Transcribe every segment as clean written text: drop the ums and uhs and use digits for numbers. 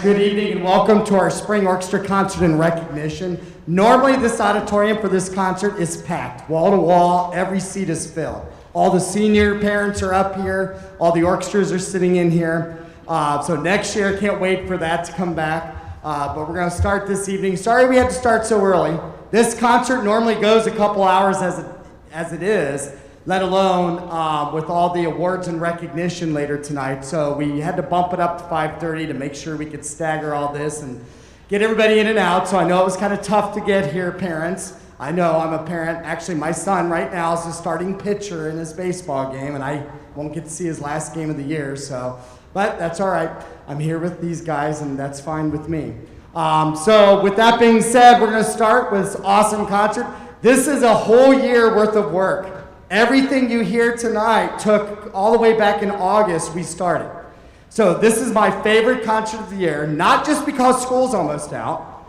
good evening and welcome to our Spring Orchestra Concert in Recognition. Normally this auditorium for this concert is packed, wall to wall, every seat is filled. All the senior parents are up here, all the orchestras are sitting in here. So next year, can't wait for that to come back. But we're gonna start this evening. Sorry we had to start so early. This concert normally goes a couple hours as it is, let alone with all the awards and recognition later tonight. So we had to bump it up to 5:30 to make sure we could stagger all this and get everybody in and out. So I know it was kind of tough to get here, parents. I know, I'm a parent. Actually, my son right now is the starting pitcher in his baseball game, and I won't get to see his last game of the year, but that's all right. I'm here with these guys, and that's fine with me. So with that being said, we're gonna start with this awesome concert. This is a whole year worth of work. Everything you hear tonight took all the way back in August we started. So this is my favorite concert of the year, not just because school's almost out,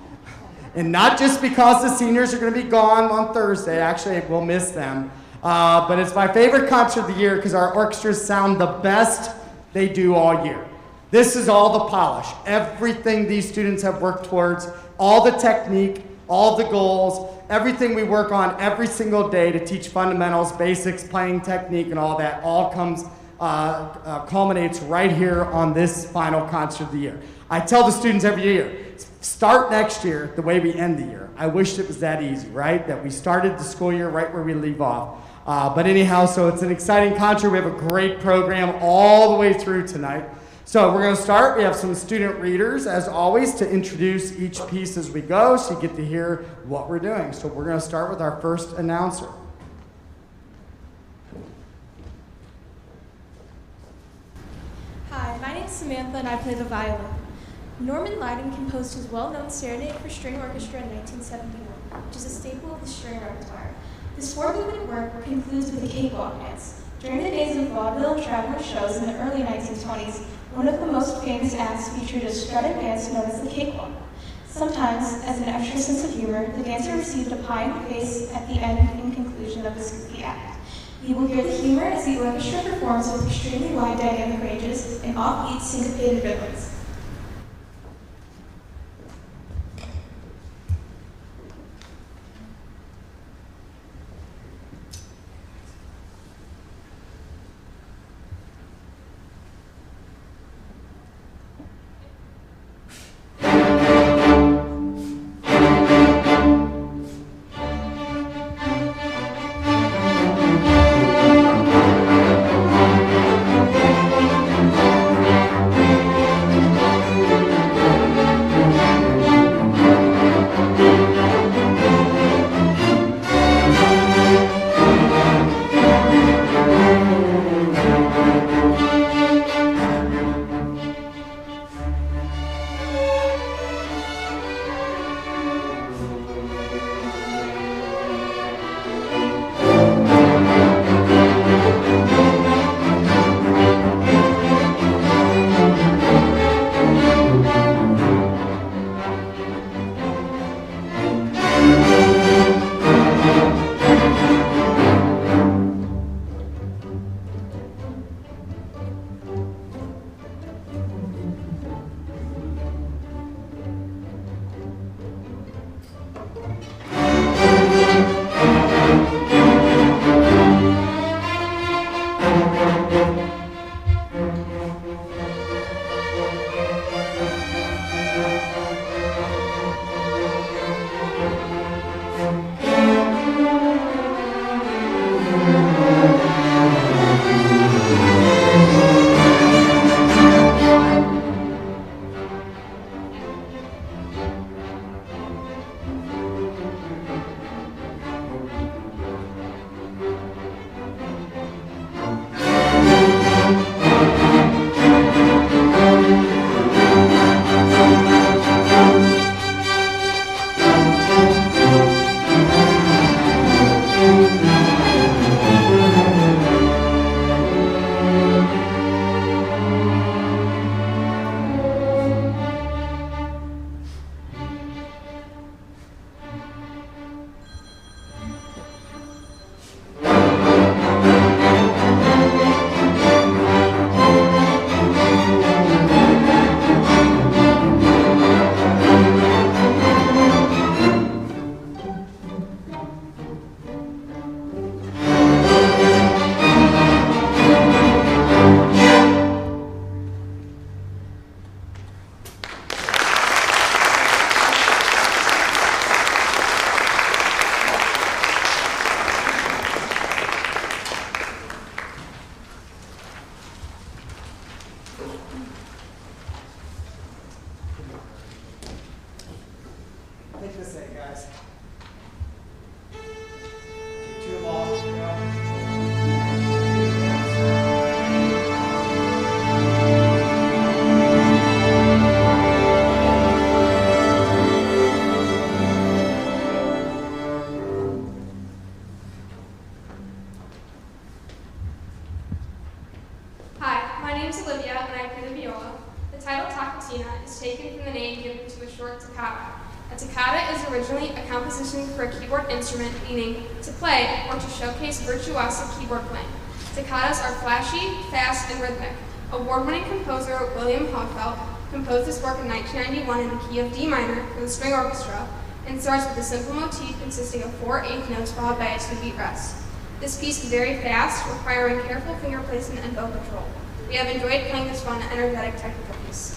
and not just because the seniors are gonna be gone on Thursday. Actually, we'll miss them. But it's my favorite concert of the year because our orchestras sound the best they do all year. This is all the polish. Everything these students have worked towards, all the technique, all the goals, everything we work on every single day to teach fundamentals, basics, playing technique, and all that all comes, culminates right here on this final concert of the year. I tell the students every year, start next year the way we end the year. I wish it was that easy, right? That we started the school year right where we leave off. But anyhow, so it's an exciting concert. We have a great program all the way through tonight. So we're going to start. We have some student readers, as always, to introduce each piece as we go so you get to hear what we're doing. So we're going to start with our first announcer. Hi, my name is Samantha and I play the violin. Norman Lydon composed his well-known Serenade for String Orchestra in 1971, which is a staple of the string repertoire. This four-movement work concludes with a cakewalk dance. During the days of vaudeville and traveling shows in the early 1920s, one of the most famous acts featured a strutting dance known as the cakewalk. Sometimes, as an extra sense of humor, the dancer received a pie in the face at the end and conclusion of his goofy act. You will hear the humor as the orchestra performs with extremely wide dynamic ranges and offbeat syncopated rhythms. Take this in, guys. Too long. Hi, my name is Olivia and I play the viola. The title Taccatina is taken from the name given to a short toccata. A toccata is originally a composition for a keyboard instrument meaning to play or to showcase virtuosic keyboard playing. Toccatas are flashy, fast, and rhythmic. Award-winning composer William Hofelt composed this work in 1991 in the key of D minor for the string orchestra and starts with a simple motif consisting of 4/8 notes followed by a 2-beat rest. This piece is very fast, requiring careful finger placement and bow control. We have enjoyed playing this fun, energetic technical piece.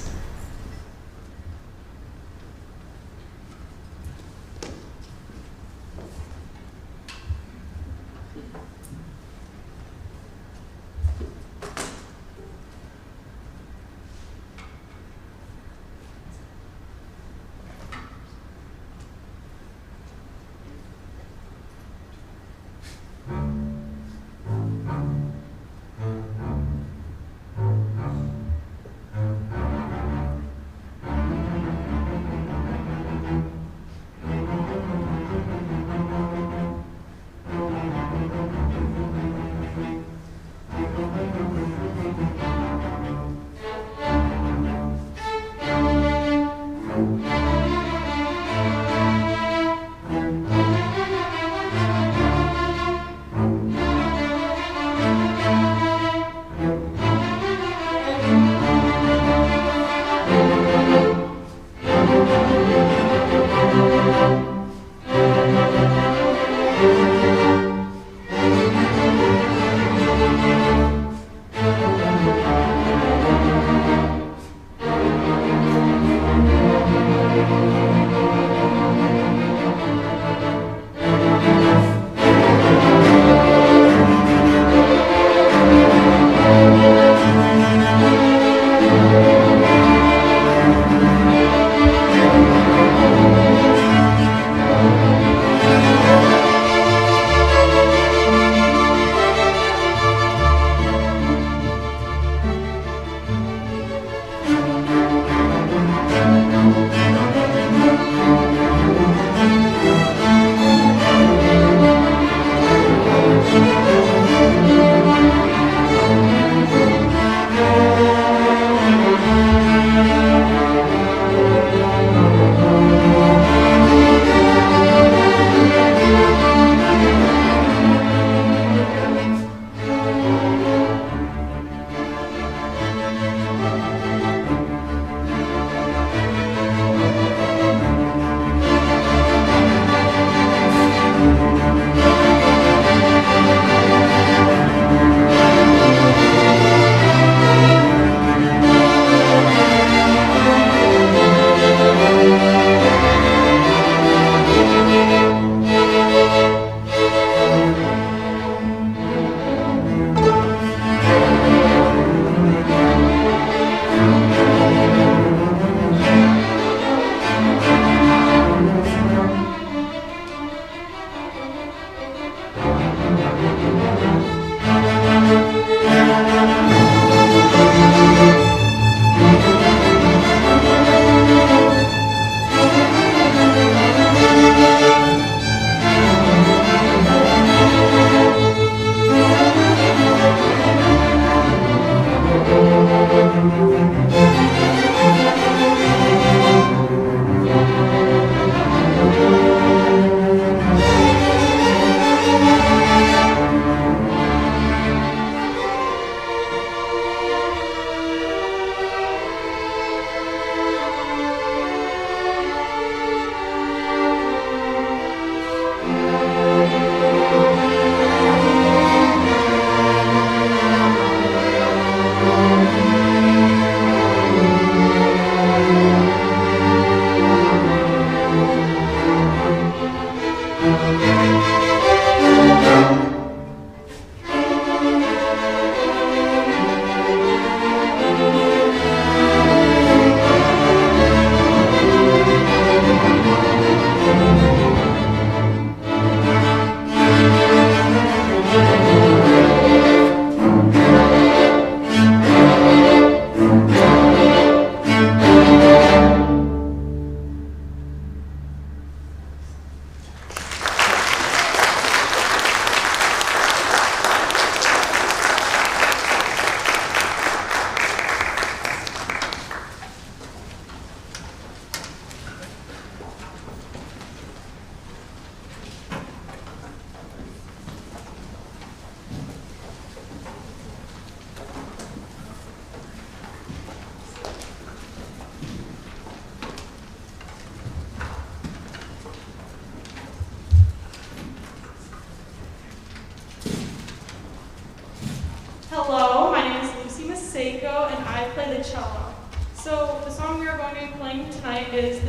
play the cello. So the song we are going to be playing tonight is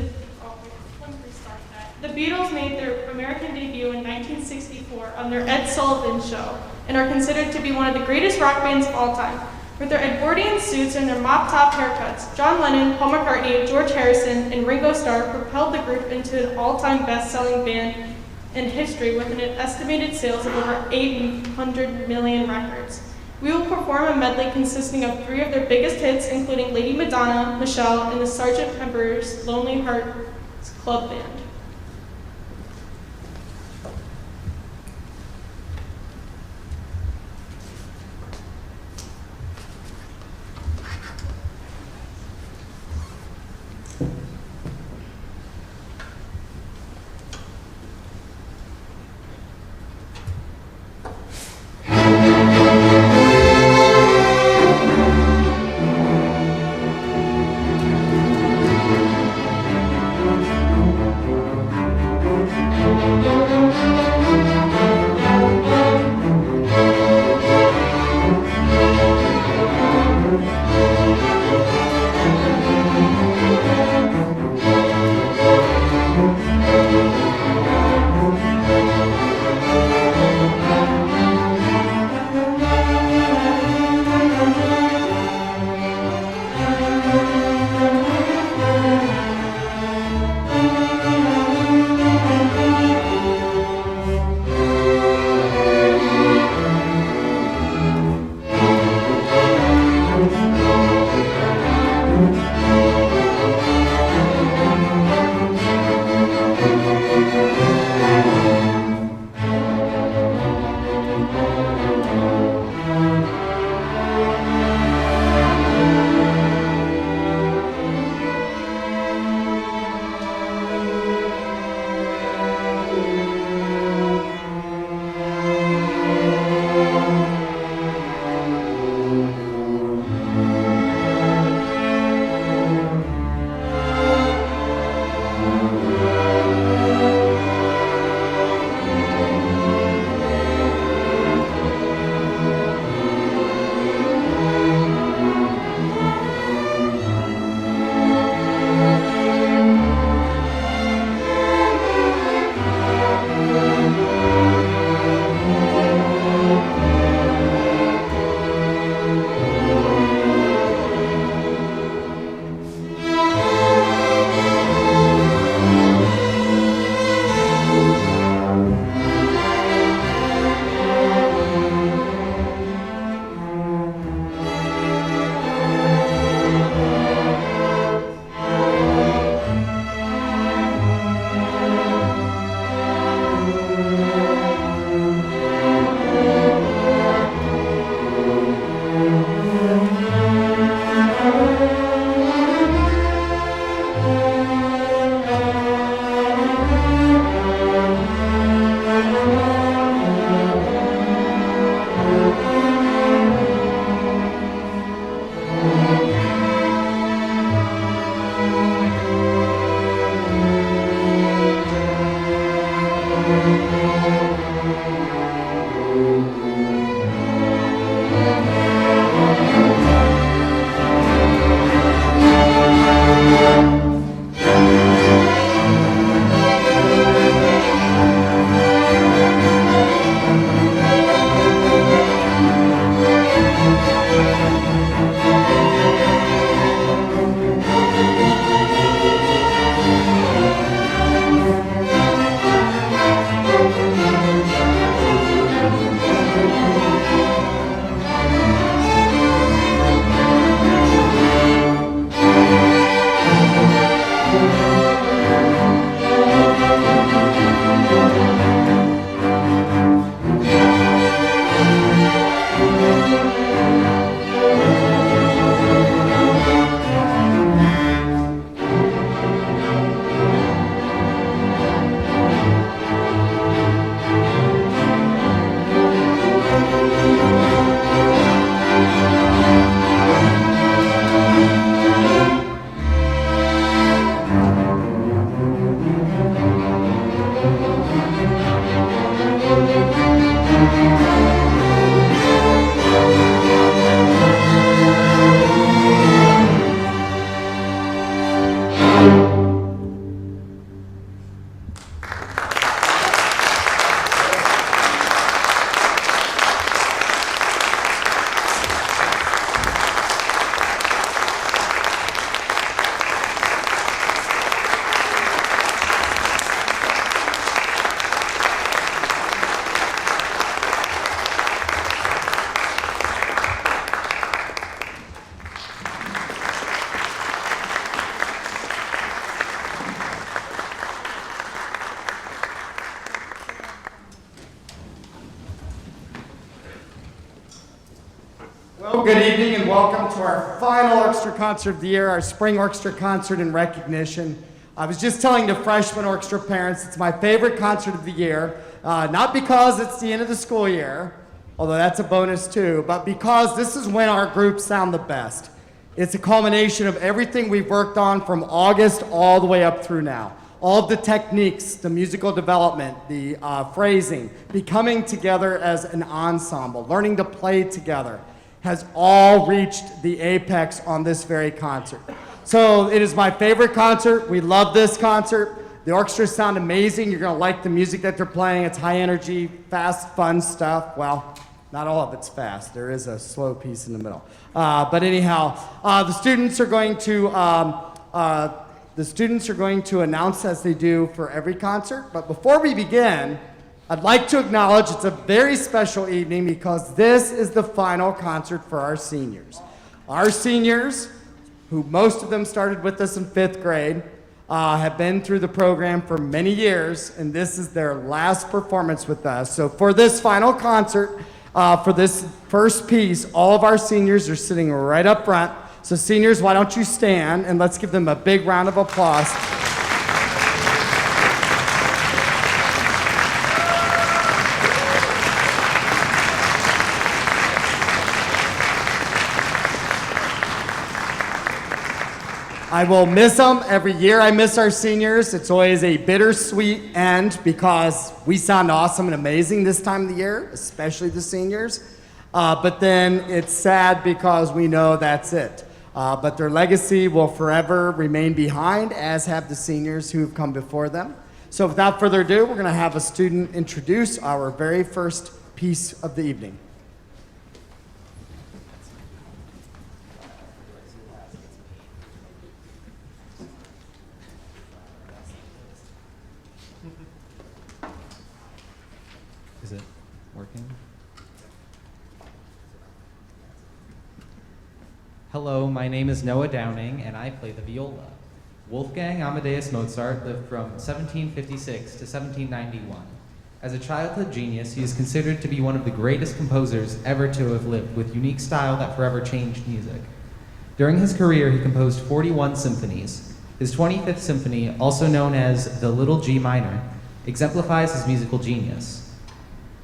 The Beatles made their American debut in 1964 on their Ed Sullivan Show and are considered to be one of the greatest rock bands of all time. With their Edwardian suits and their mop-top haircuts, John Lennon, Paul McCartney, George Harrison, and Ringo Starr propelled the group into an all-time best-selling band in history with an estimated sales of over 800 million records. We will perform a medley consisting of 3 of their biggest hits, including Lady Madonna, Michelle, and the Sgt. Pepper's Lonely Hearts Club Band. Well, good evening and welcome to our final orchestra concert of the year, our spring orchestra concert in recognition. I was just telling the freshman orchestra parents it's my favorite concert of the year, not because it's the end of the school year, although that's a bonus too, but because this is when our groups sound the best. It's a culmination of everything we've worked on from August all the way up through now. All of the techniques, the musical development, the phrasing, becoming together as an ensemble, learning to play together, has all reached the apex on this very concert. So it is my favorite concert. We love this concert. The orchestras sound amazing. You're gonna like the music that they're playing. It's high energy, fast, fun stuff. Well, not all of it's fast. There is a slow piece in the middle. But anyhow, the students are going to announce as they do for every concert. But before we begin, I'd like to acknowledge it's a very special evening because this is the final concert for our seniors. Our seniors, who most of them started with us in 5th grade, have been through the program for many years, and this is their last performance with us. So for this final concert, for this first piece, all of our seniors are sitting right up front. So seniors, why don't you stand and let's give them a big round of applause. I will miss them every year. I miss our seniors. It's always a bittersweet end because we sound awesome and amazing this time of the year, especially the seniors. But then it's sad because we know that's it. But their legacy will forever remain behind, as have the seniors who have come before them. So without further ado, we're going to have a student introduce our very first piece of the evening. Is it working? Hello, my name is Noah Downing, and I play the viola. Wolfgang Amadeus Mozart lived from 1756 to 1791. As a childhood genius, he is considered to be one of the greatest composers ever to have lived, with unique style that forever changed music. During his career, he composed 41 symphonies. His 25th symphony, also known as the Little G Minor, exemplifies his musical genius.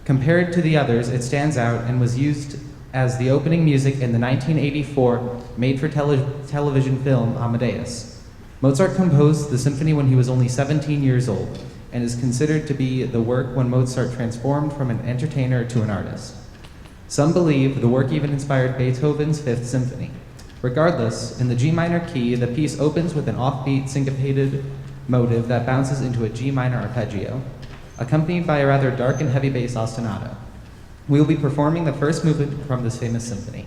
Compared to the others, it stands out and was used as the opening music in the 1984 made-for-television film Amadeus. Mozart composed the symphony when he was only 17 years old and is considered to be the work when Mozart transformed from an entertainer to an artist. Some believe the work even inspired Beethoven's Fifth Symphony. Regardless, in the G minor key, the piece opens with an offbeat, syncopated motive that bounces into a G minor arpeggio, accompanied by a rather dark and heavy bass ostinato. We will be performing the first movement from this famous symphony.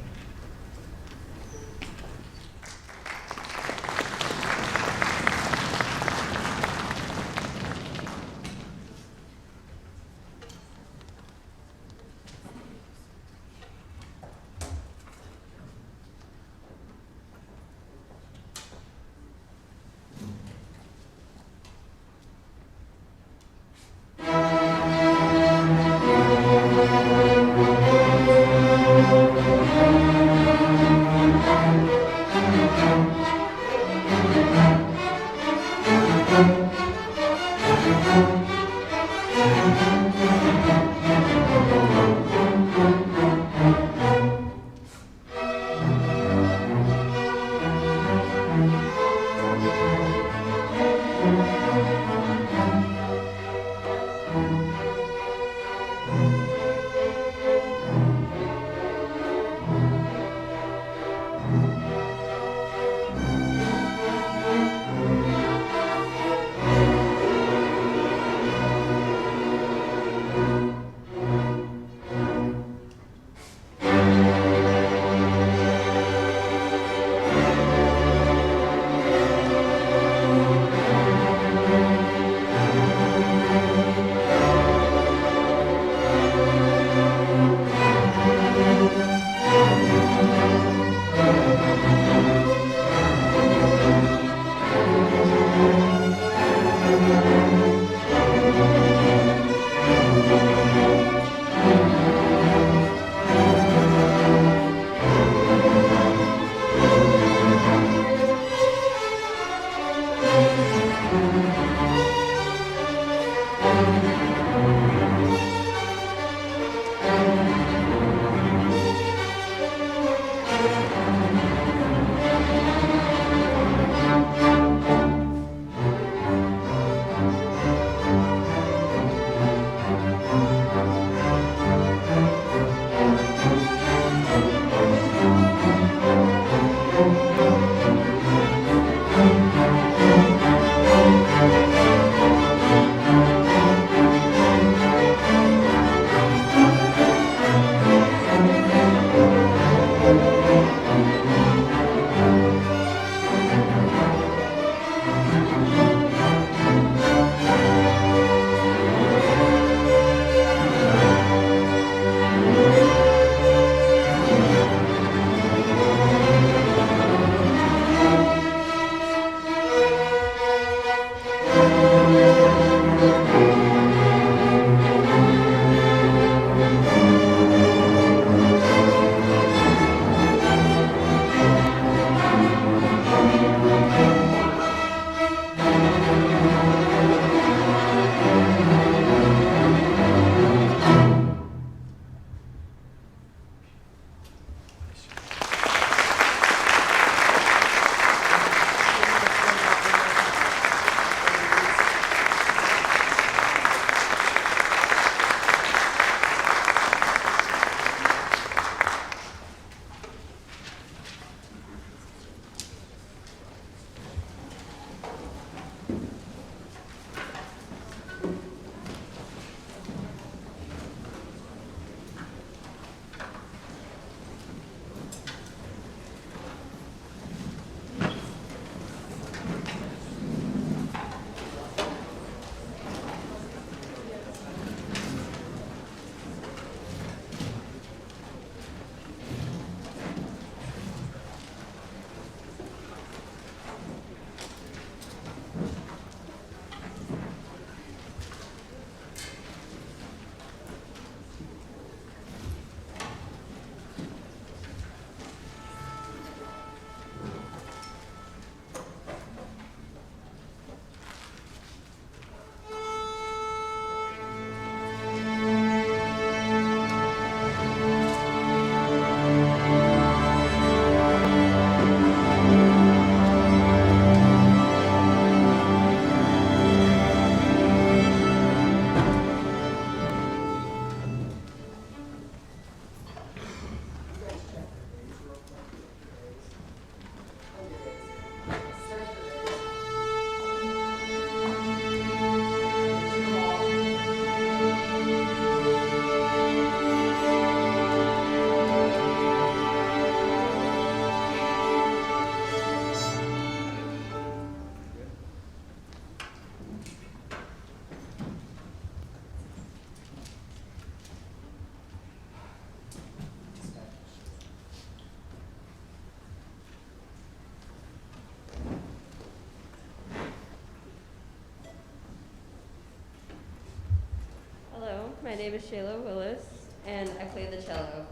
My name is Shayla Willis, and I play the cello.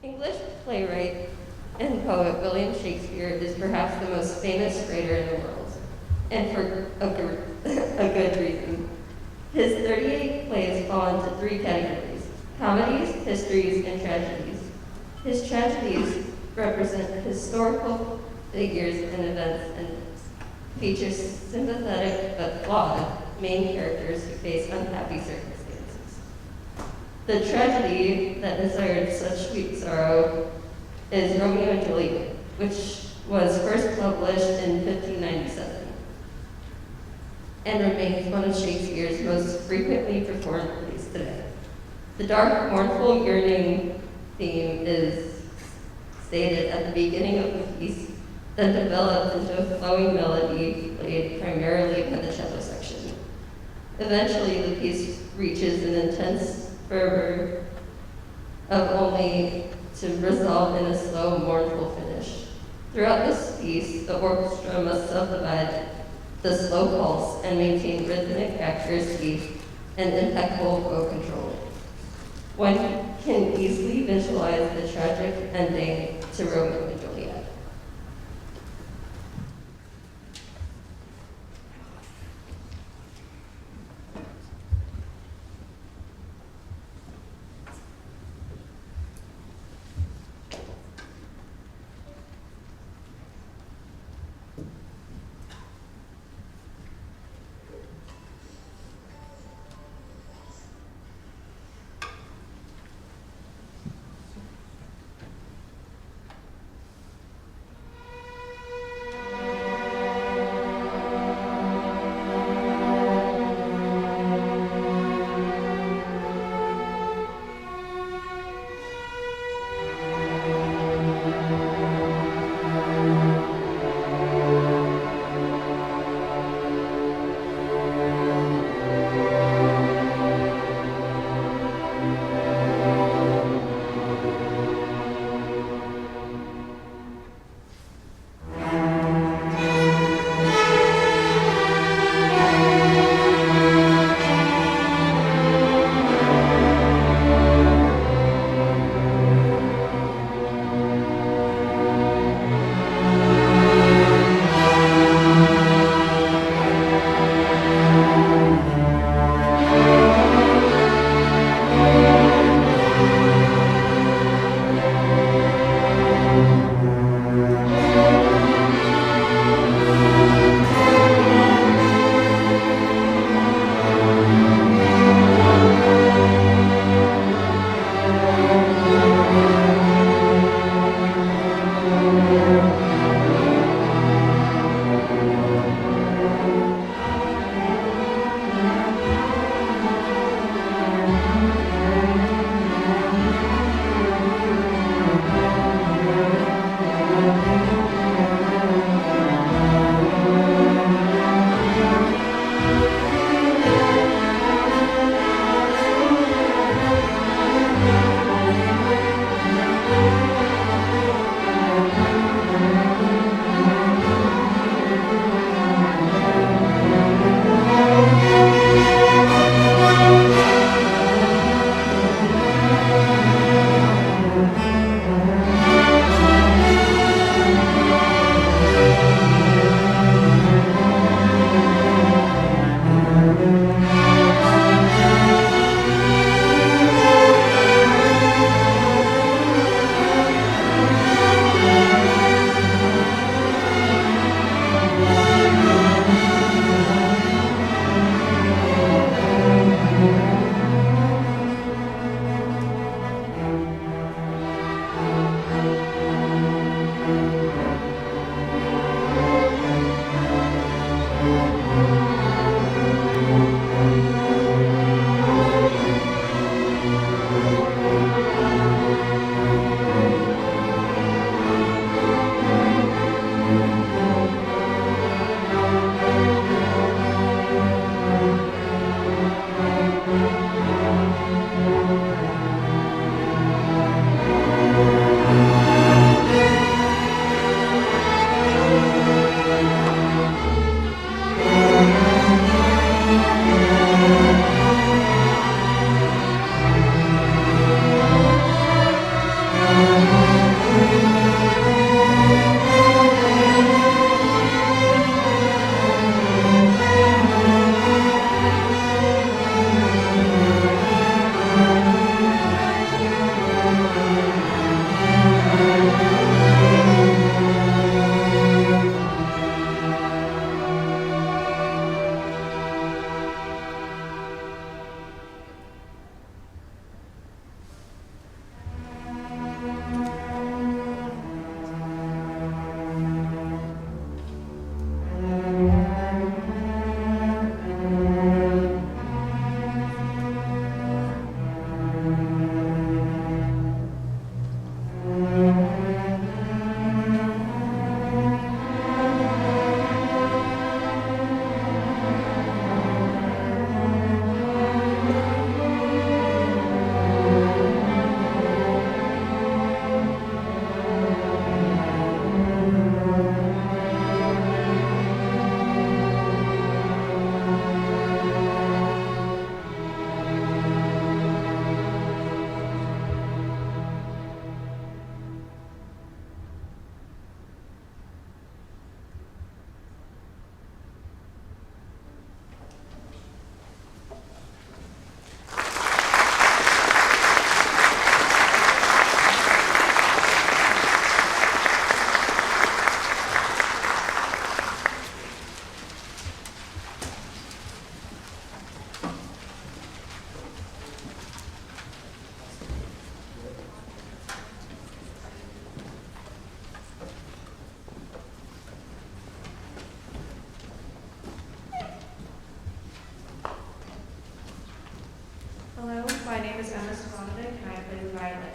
English playwright and poet William Shakespeare is perhaps the most famous writer in the world, and for a good reason. His 38 plays fall into three categories: comedies, histories, and tragedies. His tragedies represent historical figures and events and feature sympathetic but flawed main characters who face unhappy circumstances. The tragedy that desired such sweet sorrow is Romeo and Juliet, which was first published in 1597 and remains one of Shakespeare's most frequently performed plays today. The dark, mournful, yearning theme is stated at the beginning of the piece, then developed into a flowing melody played primarily in the cello section. Eventually, the piece reaches an intense fervor of only to resolve in a slow, mournful finish. Throughout this piece, the orchestra must subdivide the slow pulse and maintain rhythmic accuracy and impeccable bow control. One can easily visualize the tragic ending to Romeo and Juliet. name is Emma Skolnick, and I play the violin.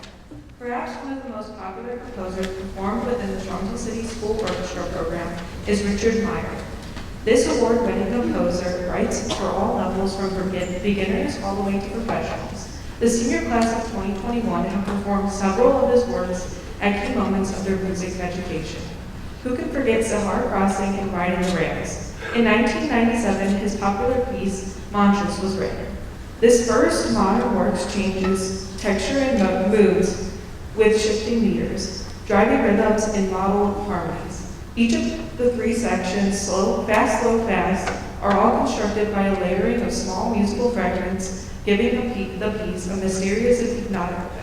Perhaps one of the most popular composers performed within the Strongsville City School Orchestra program is Richard Meyer. This award-winning composer writes for all levels from beginners all the way to professionals. The senior class of 2021 have performed several of his works at key moments of their music education. Who can forget Sahara Crossing and Riding the Rails? In 1997, his popular piece, Mantras, was written. This first modern works changes texture and moods with shifting meters, driving rhythms, and model harmonies. Each of the three sections, slow, fast, are all constructed by a layering of small musical fragments, giving the piece a mysterious and hypnotic effect.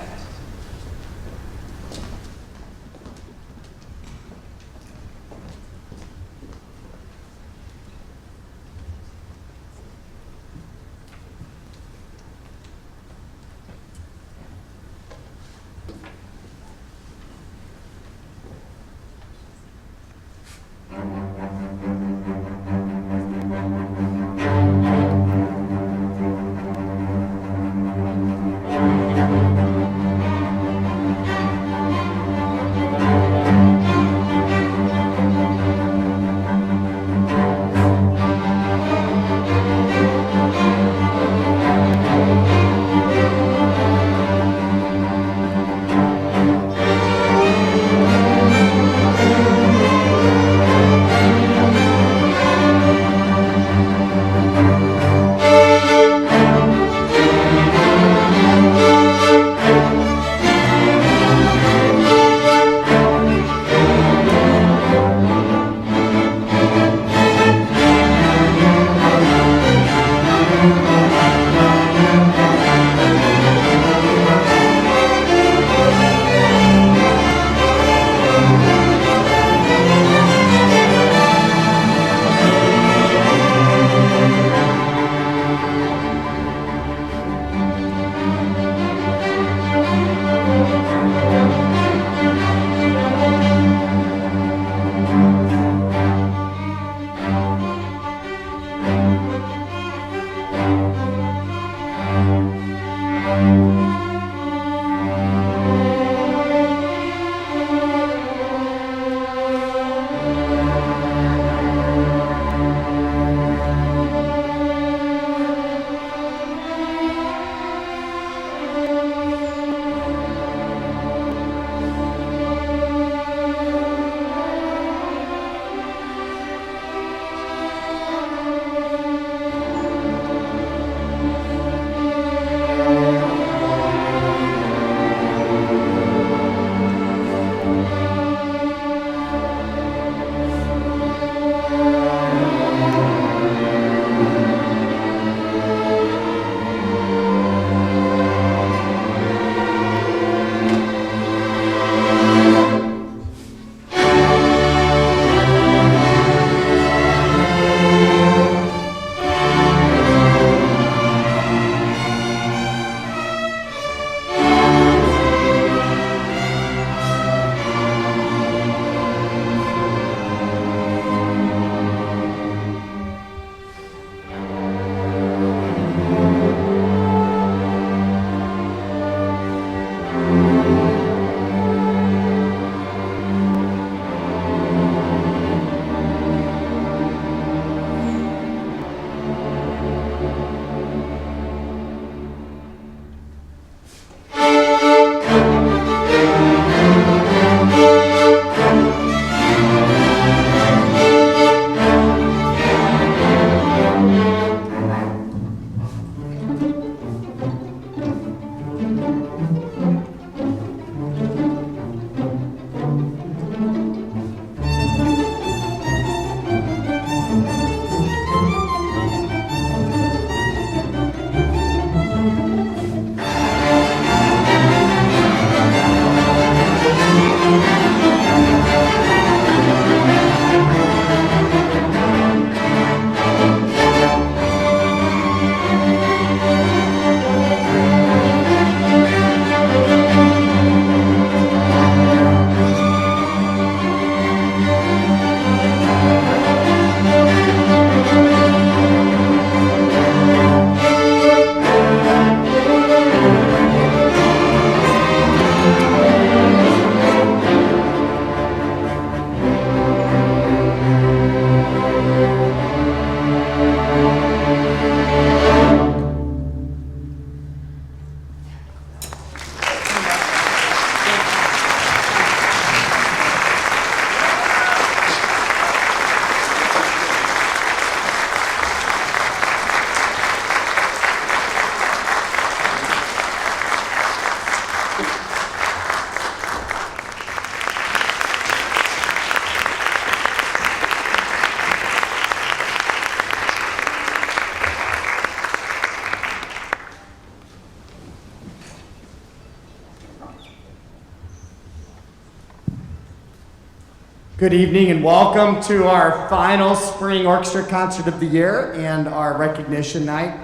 Good evening and welcome to our final spring orchestra concert of the year and our recognition night.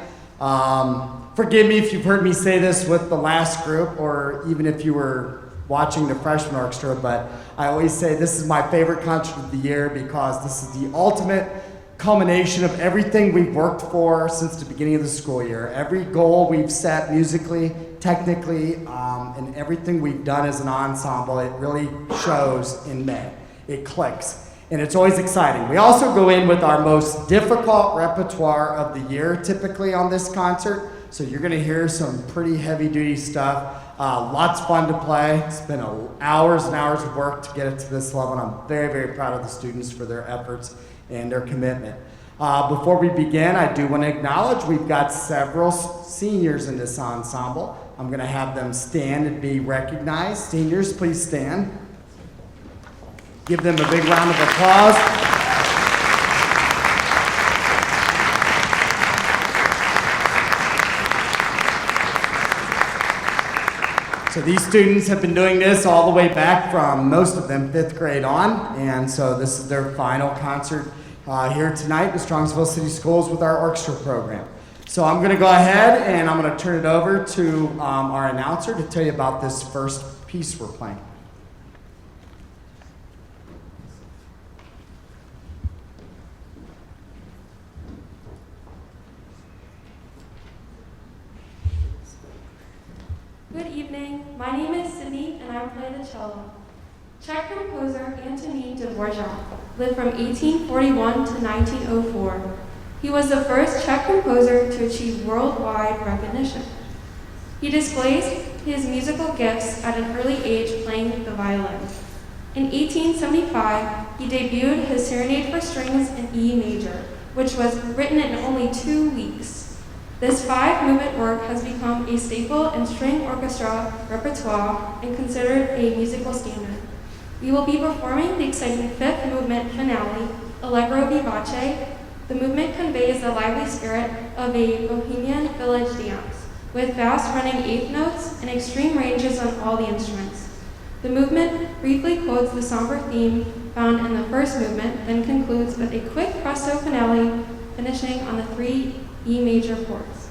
Forgive me if you've heard me say this with the last group or even if you were watching the freshman orchestra, but I always say this is my favorite concert of the year because this is the ultimate culmination of everything we've worked for since the beginning of the school year. Every goal we've set musically, technically, and everything we've done as an ensemble, it really shows in May. It clicks, and it's always exciting. We also go in with our most difficult repertoire of the year typically on this concert, so you're gonna hear some pretty heavy-duty stuff. Lots of fun to play. It's been hours and hours of work to get it to this level, and I'm very, very proud of the students for their efforts and their commitment. Before we begin, I do want to acknowledge we've got several seniors in this ensemble. I'm gonna have them stand and be recognized. Seniors, please stand. Give them a big round of applause. So these students have been doing this all the way back from, most of them, 5th grade on, and so this is their final concert here tonight in Strongsville City Schools with our orchestra program. So I'm gonna go ahead and I'm gonna turn it over to our announcer to tell you about this first piece we're playing. Good evening. My name is Sydney, and I play the cello. Czech composer Antonín Dvořák lived from 1841 to 1904. He was the first Czech composer to achieve worldwide recognition. He displays his musical gifts at an early age playing the violin. In 1875, he debuted his Serenade for Strings in E major, which was written in only 2 weeks. This 5-movement work has become a staple in string orchestra repertoire and considered a musical standard. We will be performing the exciting 5th movement finale, Allegro Vivace. The movement conveys the lively spirit of a Bohemian village dance, with fast running 8th notes and extreme ranges on all the instruments. The movement briefly quotes the somber theme found in the 1st movement, then concludes with a quick presto finale, finishing on the 3 E major chords.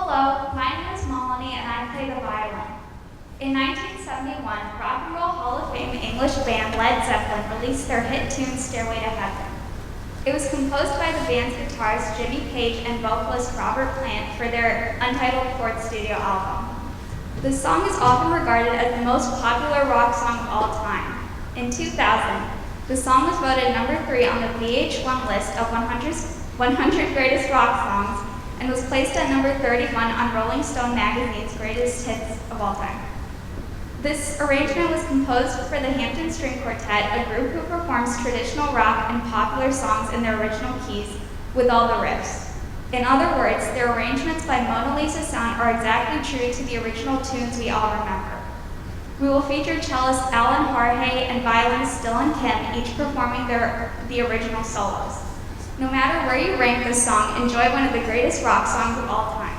Hello, my name is Melanie and I play the violin. In 1971, Rock and Roll Hall of Fame English band Led Zeppelin released their hit tune Stairway to Heaven. It was composed by the band's guitarist Jimmy Page and vocalist Robert Plant for their Untitled Fourth studio album. The song is often regarded as the most popular rock song of all time. In 2000, the song was voted number 3 on the VH1 list of 100 greatest rock songs and was placed at number 31 on Rolling Stone magazine's greatest hits of all time. This arrangement was composed for the Hampton String Quartet, a group who performs traditional rock and popular songs in their original keys with all the riffs. In other words, their arrangements by Mona Lisa Sound are exactly true to the original tunes we all remember. We will feature cellist Alan Harhay and violinist Dylan Kim, each performing the original solos. No matter where you rank this song, enjoy one of the greatest rock songs of all times.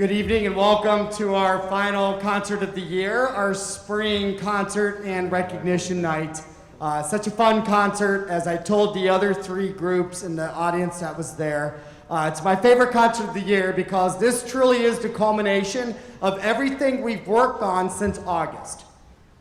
Good evening and welcome to our final concert of the year, our spring concert and recognition night. Such a fun concert, as I told the other three groups in the audience that was there. It's my favorite concert of the year because this truly is the culmination of everything we've worked on since August.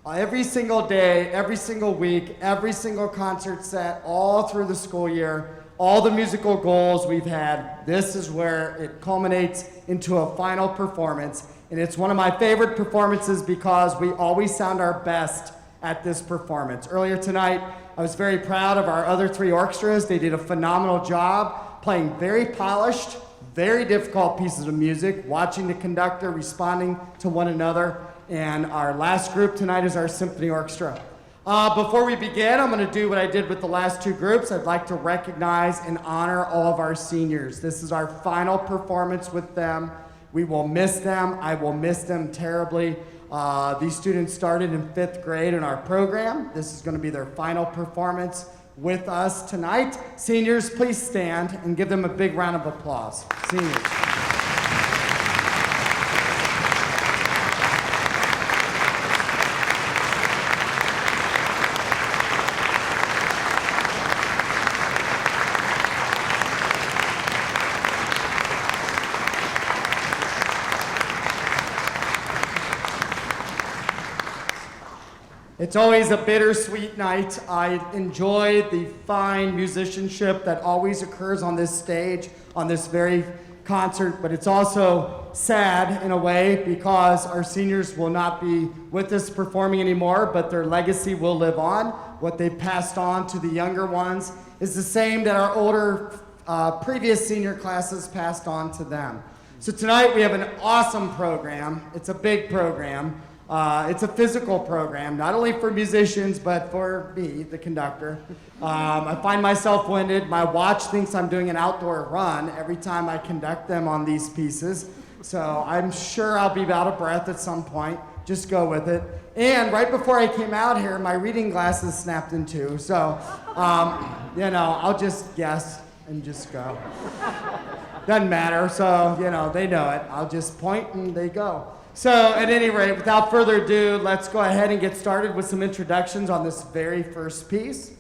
Every single day, every single week, every single concert set, all through the school year, all the musical goals we've had, this is where it culminates into a final performance. And it's one of my favorite performances because we always sound our best at this performance. Earlier tonight, I was very proud of our other three orchestras. They did a phenomenal job playing very polished, very difficult pieces of music, watching the conductor, responding to one another. And our last group tonight is our symphony orchestra. Before we begin, I'm going to do what I did with the last two groups. I'd like to recognize and honor all of our seniors. This is our final performance with them. We will miss them. I will miss them terribly. These students started in 5th grade in our program. This is going to be their final performance with us tonight. Seniors, please stand and give them a big round of applause. Seniors. It's always a bittersweet night. I enjoy the fine musicianship that always occurs on this stage, on this very concert, but it's also sad in a way because our seniors will not be with us performing anymore, but their legacy will live on. What they've passed on to the younger ones is the same that our older previous senior classes passed on to them. So tonight we have an awesome program. It's a big program. It's a physical program, not only for musicians, but for me, the conductor. I find myself winded. My watch thinks I'm doing an outdoor run every time I conduct them on these pieces. So I'm sure I'll be out of breath at some point. Just go with it. And right before I came out here, my reading glasses snapped in two. So, I'll just guess and just go. Doesn't matter. So, they know it. I'll just point and they go. So, at any rate, without further ado, let's go ahead and get started with some introductions on this very first piece.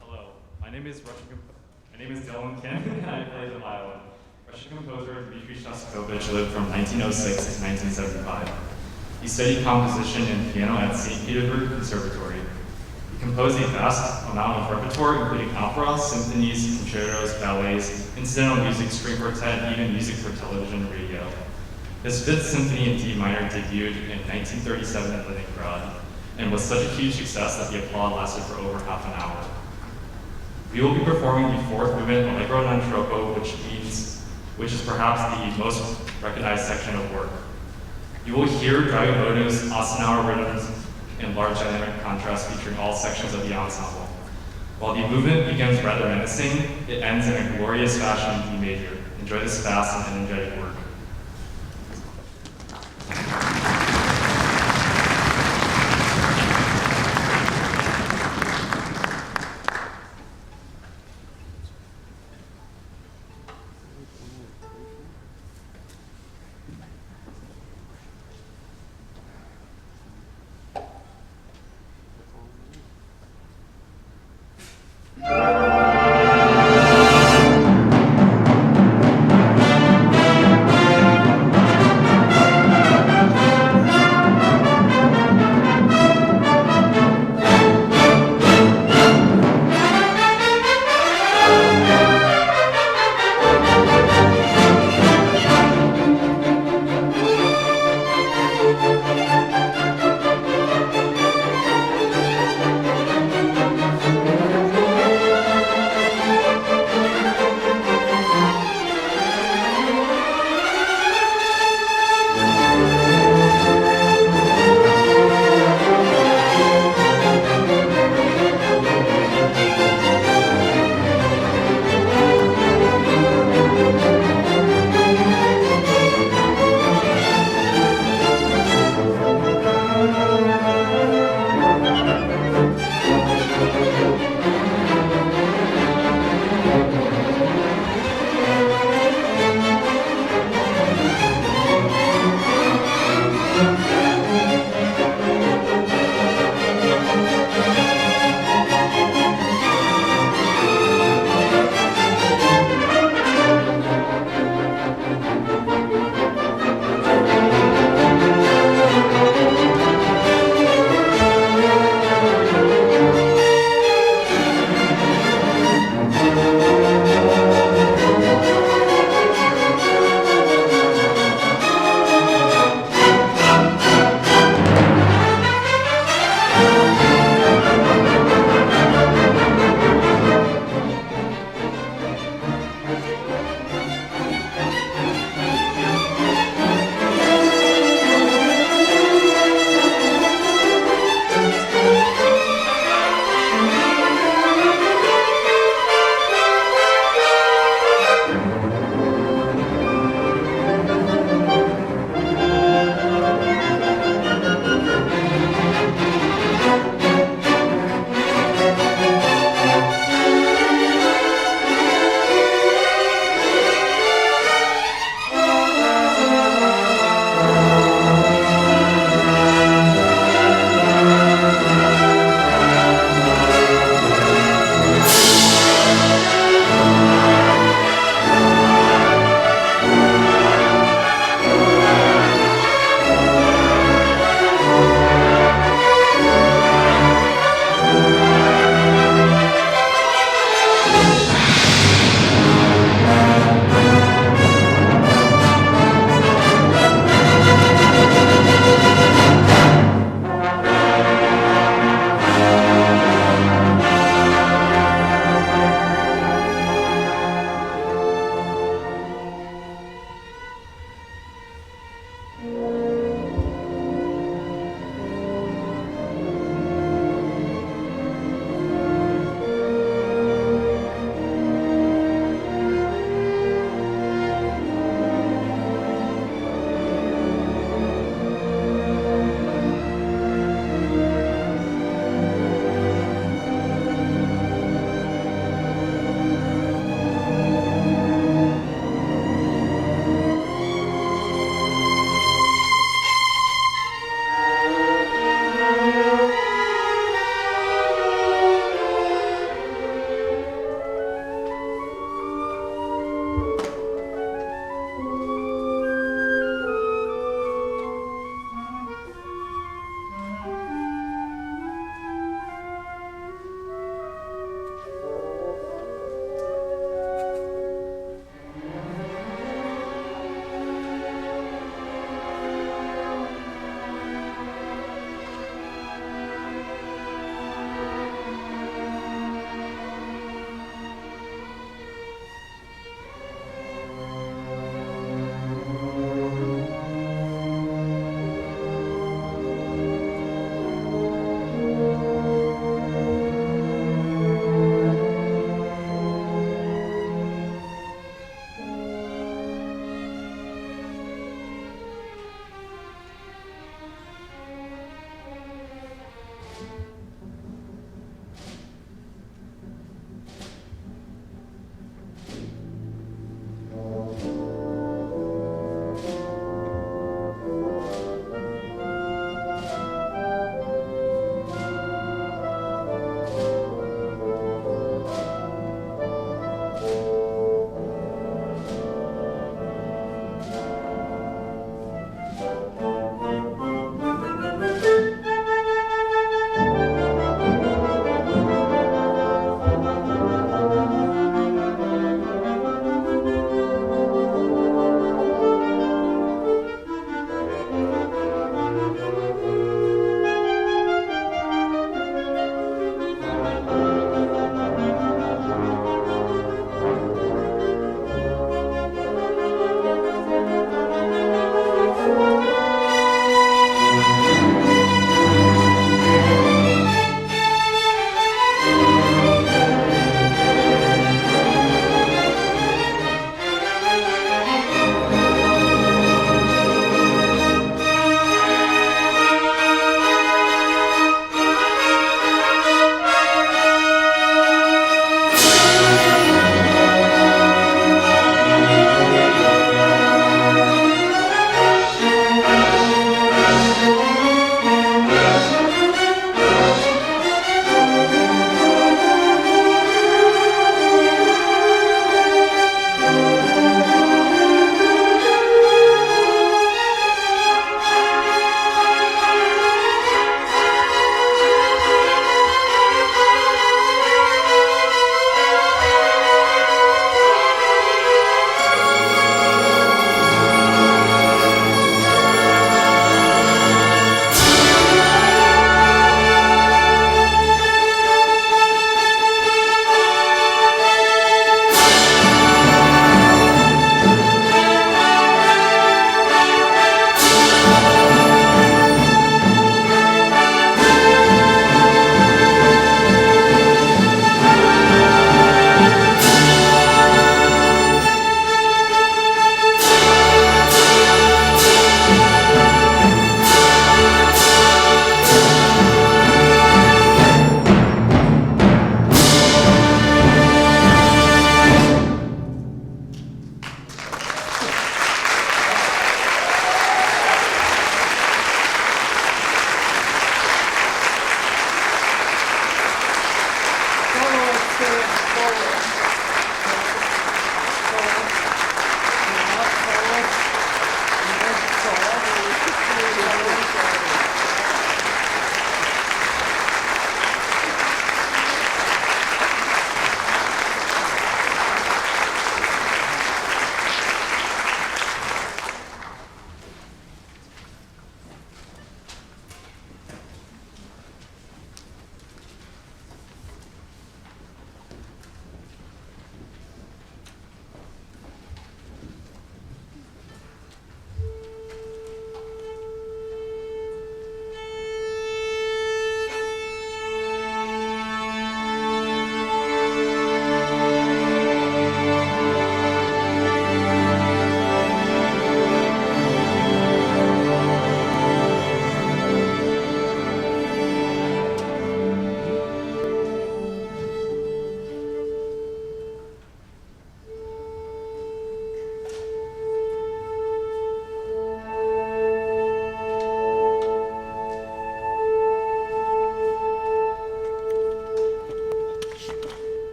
Hello, my name is Dylan Kim, and I play the violin. Russian composer Dmitri Shostakovich lived from 1906 to 1975. He studied composition and piano at St. Petersburg Conservatory. He composed a vast amount of repertoire, including opera, symphonies, concertos, ballets, incidental music, string quartet, and even music for television and radio. His Fifth Symphony in D minor debuted in 1937 at Leningrad, and was such a huge success that the applause lasted for over half an hour. We will be performing the fourth movement, Allegro non troppo, which is perhaps the most recognized section of work. You will hear driving motives, Eisenhower rhythms, and large dynamic contrast featuring all sections of the ensemble. While the movement begins rather menacing, it ends in a glorious fashion in D major. Enjoy this fast and energetic work.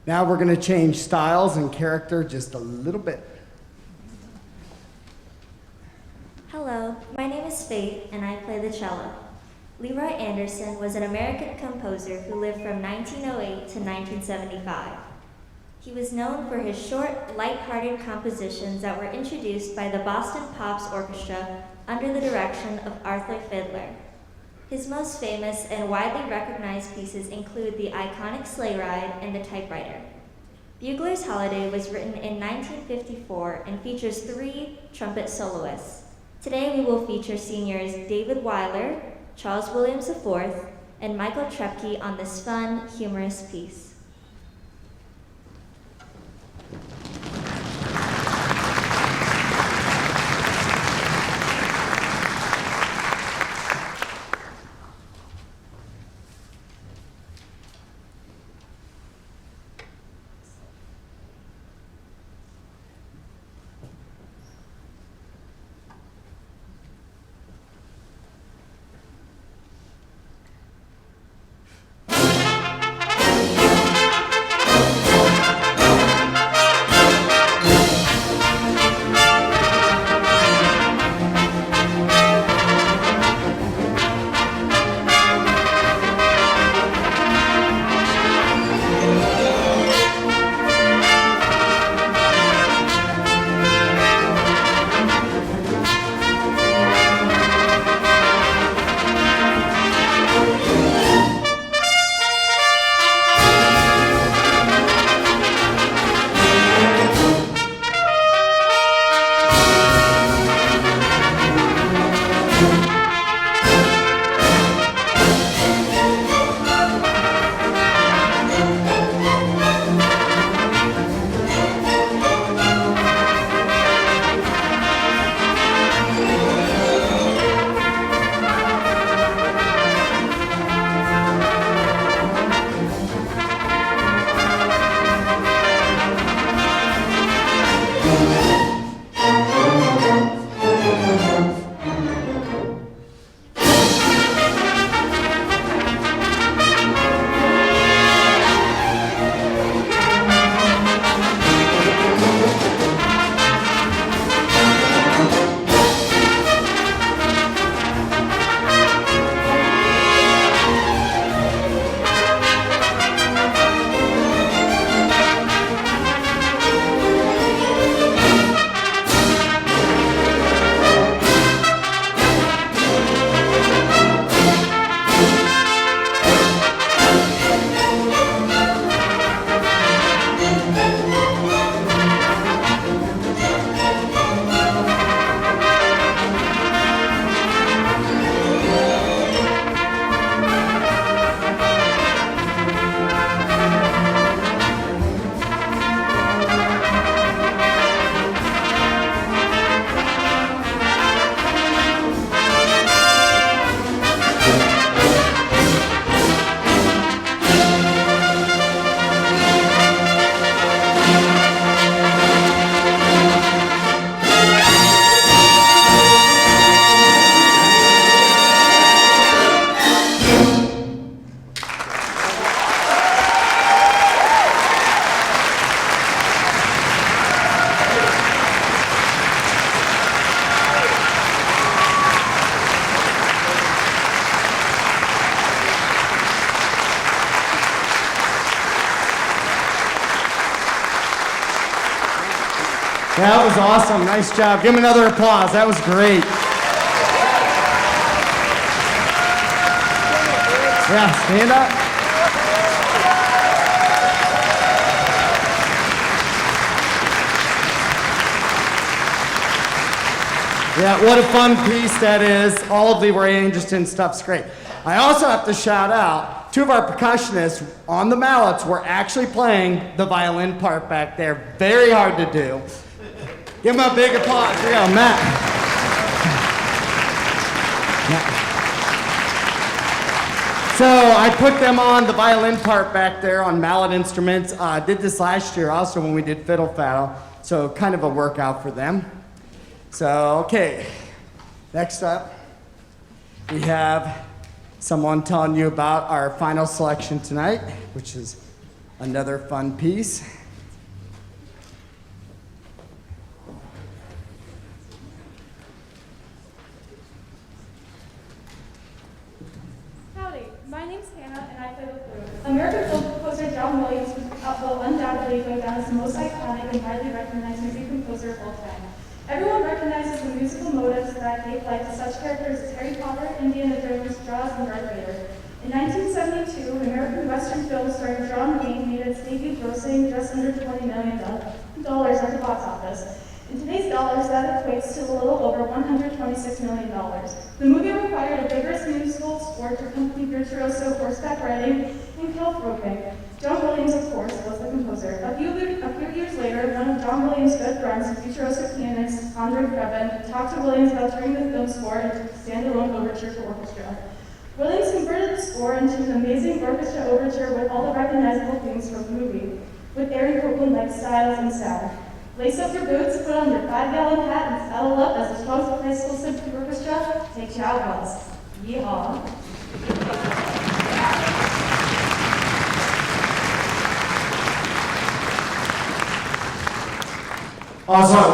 Now we're going to change styles and character just a little bit. Hello, my name is Faith, and I play the cello. Leroy Anderson was an American composer who lived from 1908 to 1975. He was known for his short, light-hearted compositions that were introduced by the Boston Pops Orchestra under the direction of Arthur Fiedler. His most famous and widely recognized pieces include the iconic Sleigh Ride and the Typewriter. Bugler's Holiday was written in 1954 and features 3 trumpet soloists. Today we will feature seniors David Weiler, Charles Williams IV, and Michael Trepke on this fun, humorous piece. That was awesome. Nice job. Give him another applause. That was great. Yeah, stand up. Yeah, what a fun piece that is. All of Leroy Anderson stuff's great. I also have to shout out, 2 of our percussionists on the mallets were actually playing the violin part back there. Very hard to do. Give him a big applause. Here we go, Matt. So I put them on the violin part back there on mallet instruments. Did this last year also when we did Fiddle Faddle. So kind of a workout for them. So, okay, next up, we have someone telling you about our final selection tonight, which is Another fun piece. Howdy, my name's Hannah and I play the flute. American film composer John Williams will undoubtedly go down as the most iconic and widely recognized music composer of all time. Everyone recognizes the musical motives that gave life to such characters as Harry Potter, Indiana Jones, Jaws, and Darth Vader. In 1972, an American Western film starring John Wayne made its debut grossing just under $20 million at the box office. In today's dollars, that equates to a little over $126 million. The movie required a vigorous musical score to accompany virtuoso horseback riding and calf roping. John Williams, of course, was the composer. A few years later, one of John Williams' good friends, virtuoso pianist Andre Previn, talked to Williams about turning the film score into a standalone overture for orchestra. Williams converted the score into an amazing orchestra overture with all the recognizable themes from the movie, with Aaron Copland-like styles and sound. Lace up your boots, put on your 5-gallon hat, and saddle up as the Strongsville High School Symphony Orchestra takes you out west. Yeehaw. Also, I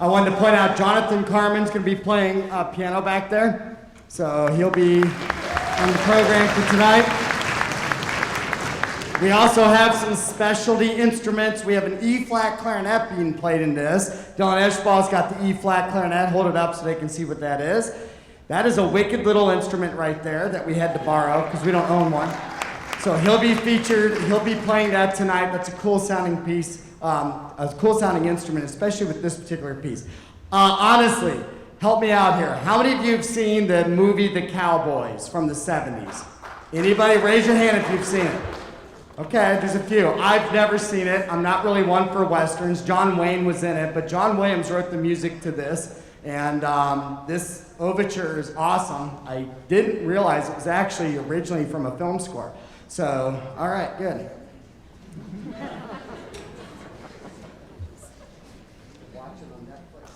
wanted to point out, Jonathan Carmen's going to be playing piano back there. So he'll be on the program for tonight. We also have some specialty instruments. We have an E-flat clarinet being played in this. Dylan Eschball's got the E-flat clarinet. Hold it up so they can see what that is. That is a wicked little instrument right there that we had to borrow because we don't own one. So he'll be featured. He'll be playing that tonight. That's a cool sounding piece, a cool sounding instrument, especially with this particular piece. Honestly, help me out here. How many of you have seen the movie The Cowboys from the 70s? Anybody? Raise your hand if you've seen it. Okay, there's a few. I've never seen it. I'm not really one for Westerns. John Wayne was in it, but John Williams wrote the music to this, and this overture is awesome. I didn't realize it was actually originally from a film score. So, all right, good. Watch it on Netflix.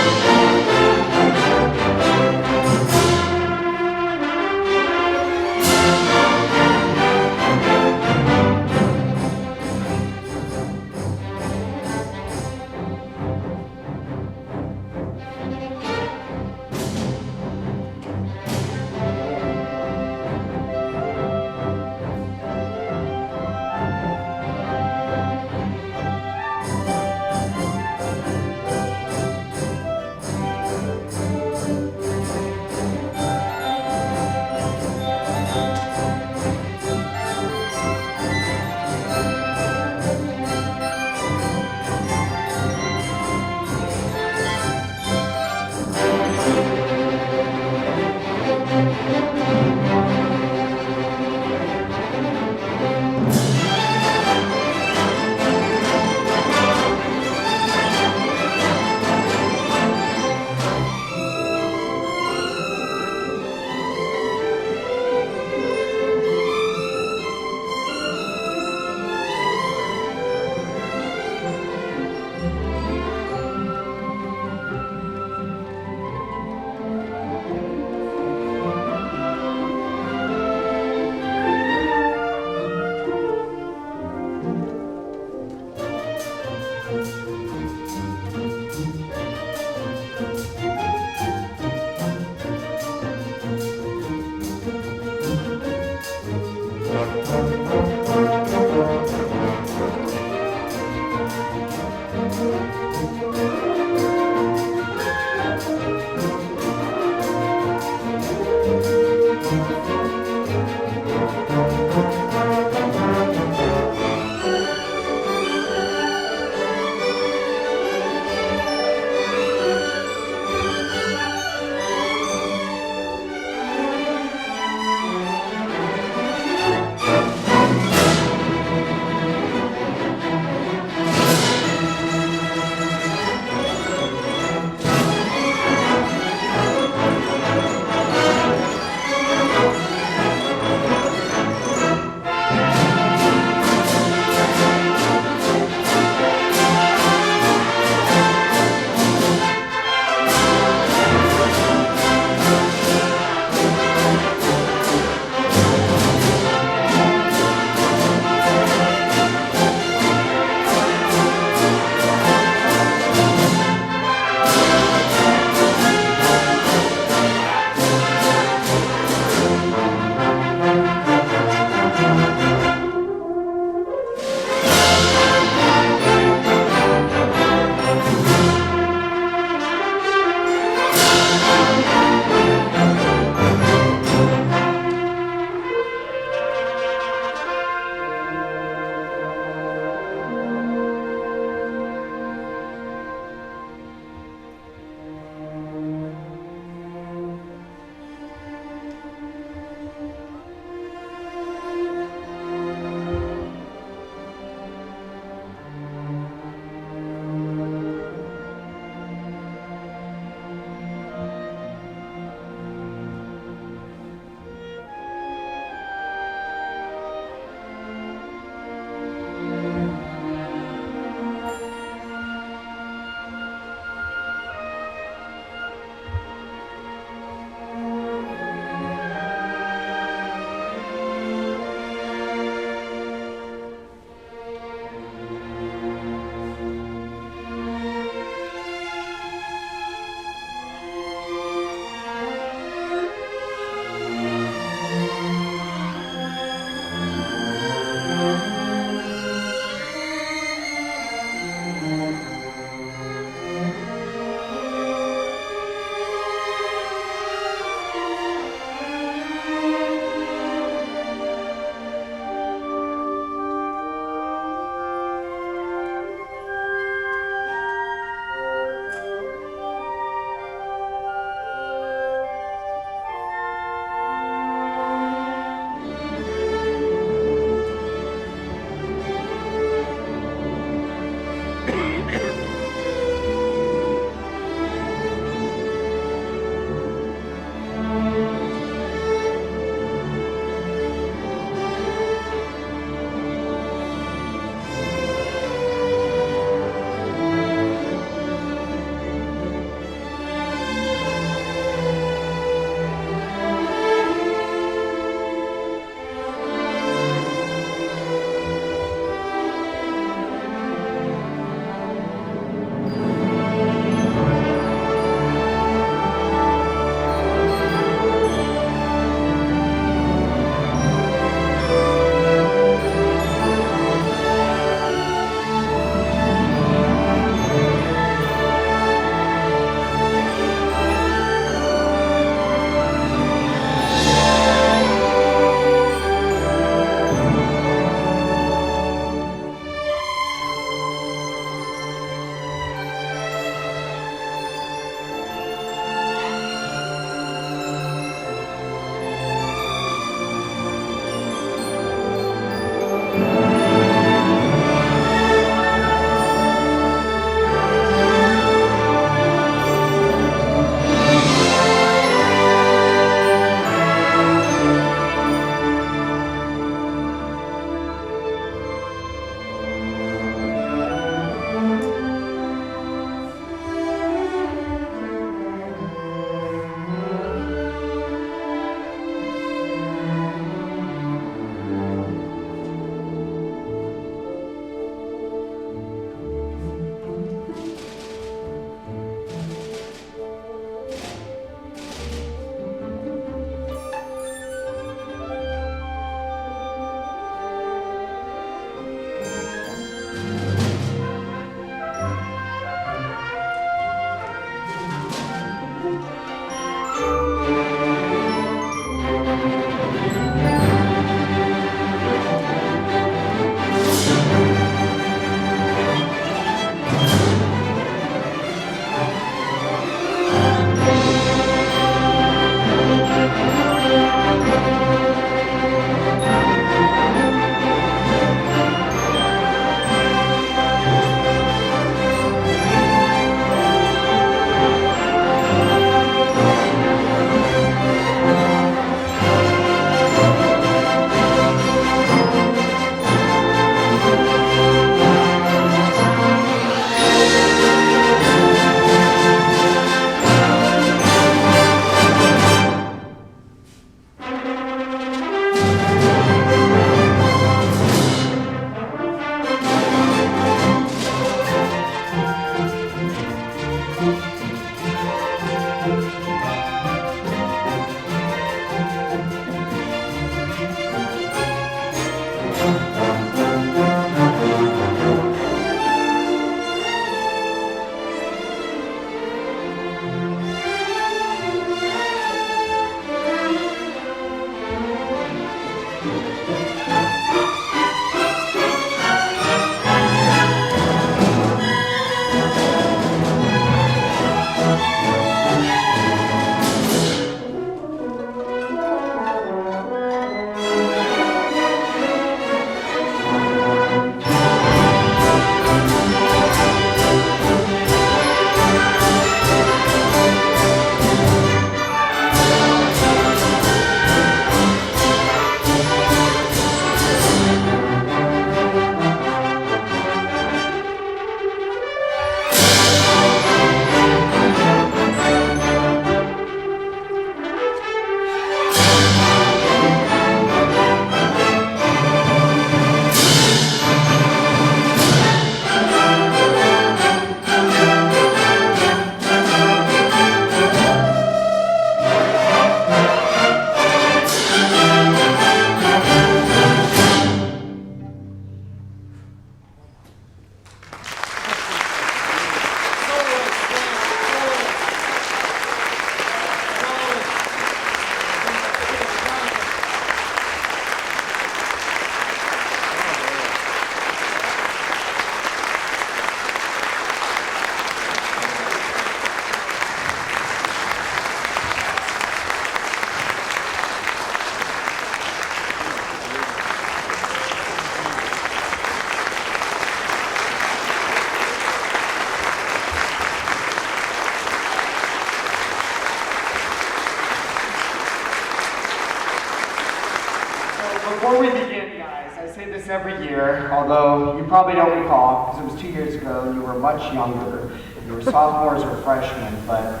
before we begin, guys, I say this every year, although you probably don't recall, because it was 2 years ago and you were much younger. You were sophomores or freshmen, but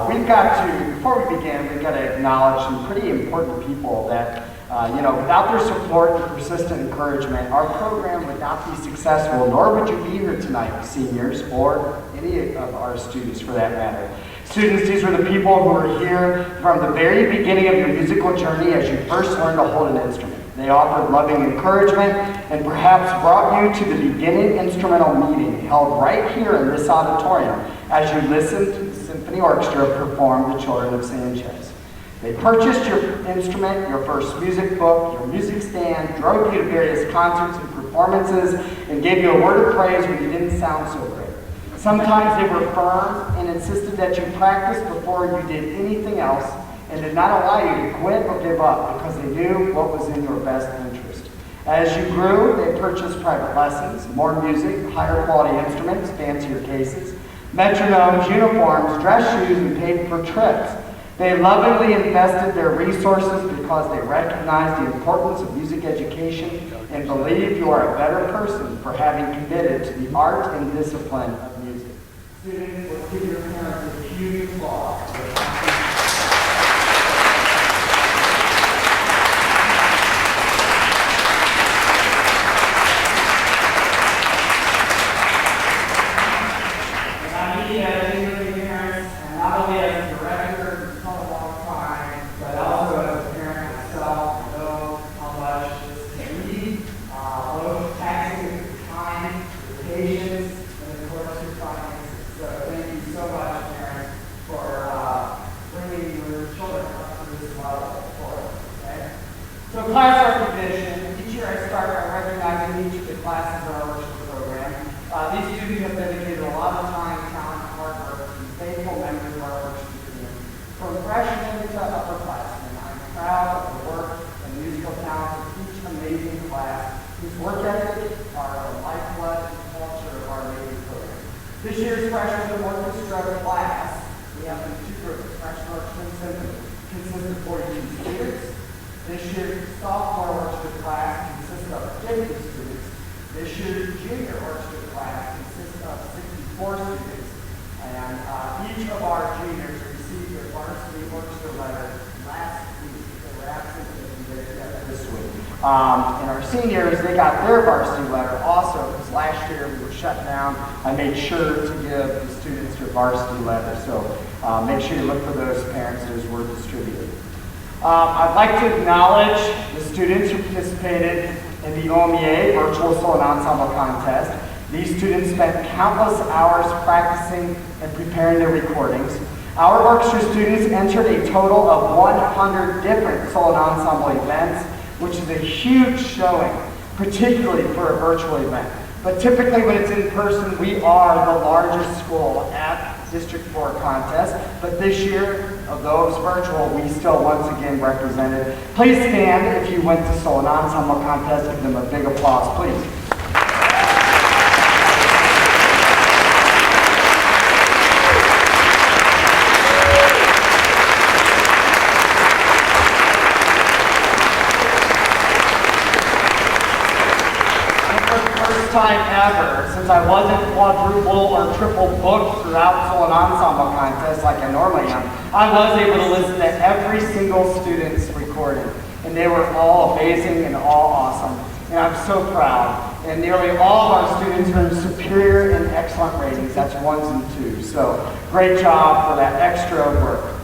we've got to, before we begin, we've got to acknowledge some pretty important people that, without their support and persistent encouragement, our program would not be successful, nor would you be here tonight, seniors, or any of our students for that matter. Students, these were the people who were here from the very beginning of your musical journey as you first learned to hold an instrument. They offered loving encouragement and perhaps brought you to the beginning instrumental meeting held right here in this auditorium as you listened to the Symphony Orchestra perform The Children of Sanchez. They purchased your instrument, your first music book, your music stand, drove you to various concerts and performances, and gave you a word of praise when you didn't sound so great. Sometimes they were firm and insisted that you practice before you did anything else and did not allow you to quit or give up because they knew what was in your best interest. As you grew, they purchased private lessons, more music, higher quality instruments, fancier cases, metronomes, uniforms, dress shoes, and paid for trips. They lovingly invested their resources because they recognized the importance of music education and believe you are a better person for having committed to the art and discipline of music. Students, let's give your parents a huge applause. This year's freshman orchestra class, we have two groups. Freshman orchestra and symphony consists of 42 students. This year's sophomore orchestra class consists of 50 students. This year's junior orchestra class consists of 64 students. And each of our juniors received their varsity orchestra letter last week. They were absent this week. And our seniors, they got their varsity letter also, because last year we were shut down. I made sure to give the students their varsity letter, so make sure you look for those parents as were distributed. I'd like to acknowledge the students who participated in the OMEA Virtual Solo and Ensemble Contest. These students spent countless hours practicing and preparing their recordings. Our orchestra students entered a total of 100 different solo and ensemble events, which is a huge showing, particularly for a virtual event. But typically when it's in person, we are the largest school at District 4 contest. But this year, although it was virtual, we still once again represented. Please stand if you went to solo and ensemble contest. Give them a big applause, please. Time ever, since I wasn't quadruple or triple booked throughout solo and ensemble contests like I normally am, I was able to listen to every single student's recording, and they were all amazing and all awesome, and I'm so proud. And nearly all of our students earned superior and excellent ratings. That's 1s and 2s, so great job for that extra work.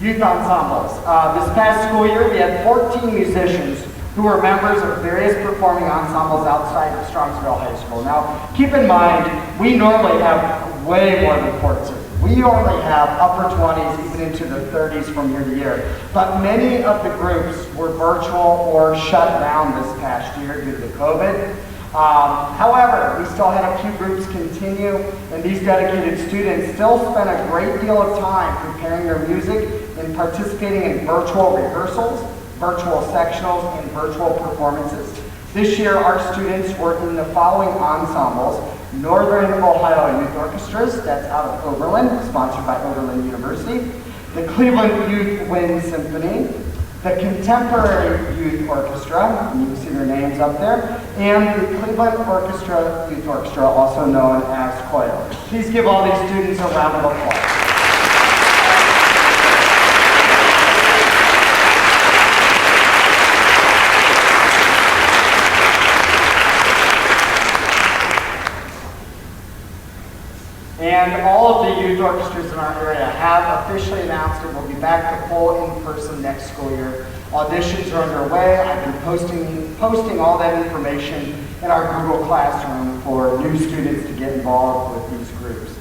Youth ensembles. This past school year, we had 14 musicians who are members of various performing ensembles outside of Strongsville High School. Now, keep in mind, we normally have way more than 14. We normally have upper 20s, even into the 30s from year to year. But many of the groups were virtual or shut down this past year due to COVID. However, we still had a few groups continue, and these dedicated students still spent a great deal of time preparing their music and participating in virtual rehearsals, virtual sectionals, and virtual performances. This year, our students were in the following ensembles: Northern Ohio Youth Orchestras, that's out of Oberlin, sponsored by Oberlin University; the Cleveland Youth Wind Symphony; the Contemporary Youth Orchestra, and you can see their names up there, and the Cleveland Orchestra Youth Orchestra, also known as COYO. Please give all these students a round of applause. And all of the youth orchestras in our area have officially announced it will be back to full in-person next school year. Auditions are underway. I've been posting all that information in our Google Classroom for new students to get involved with these groups.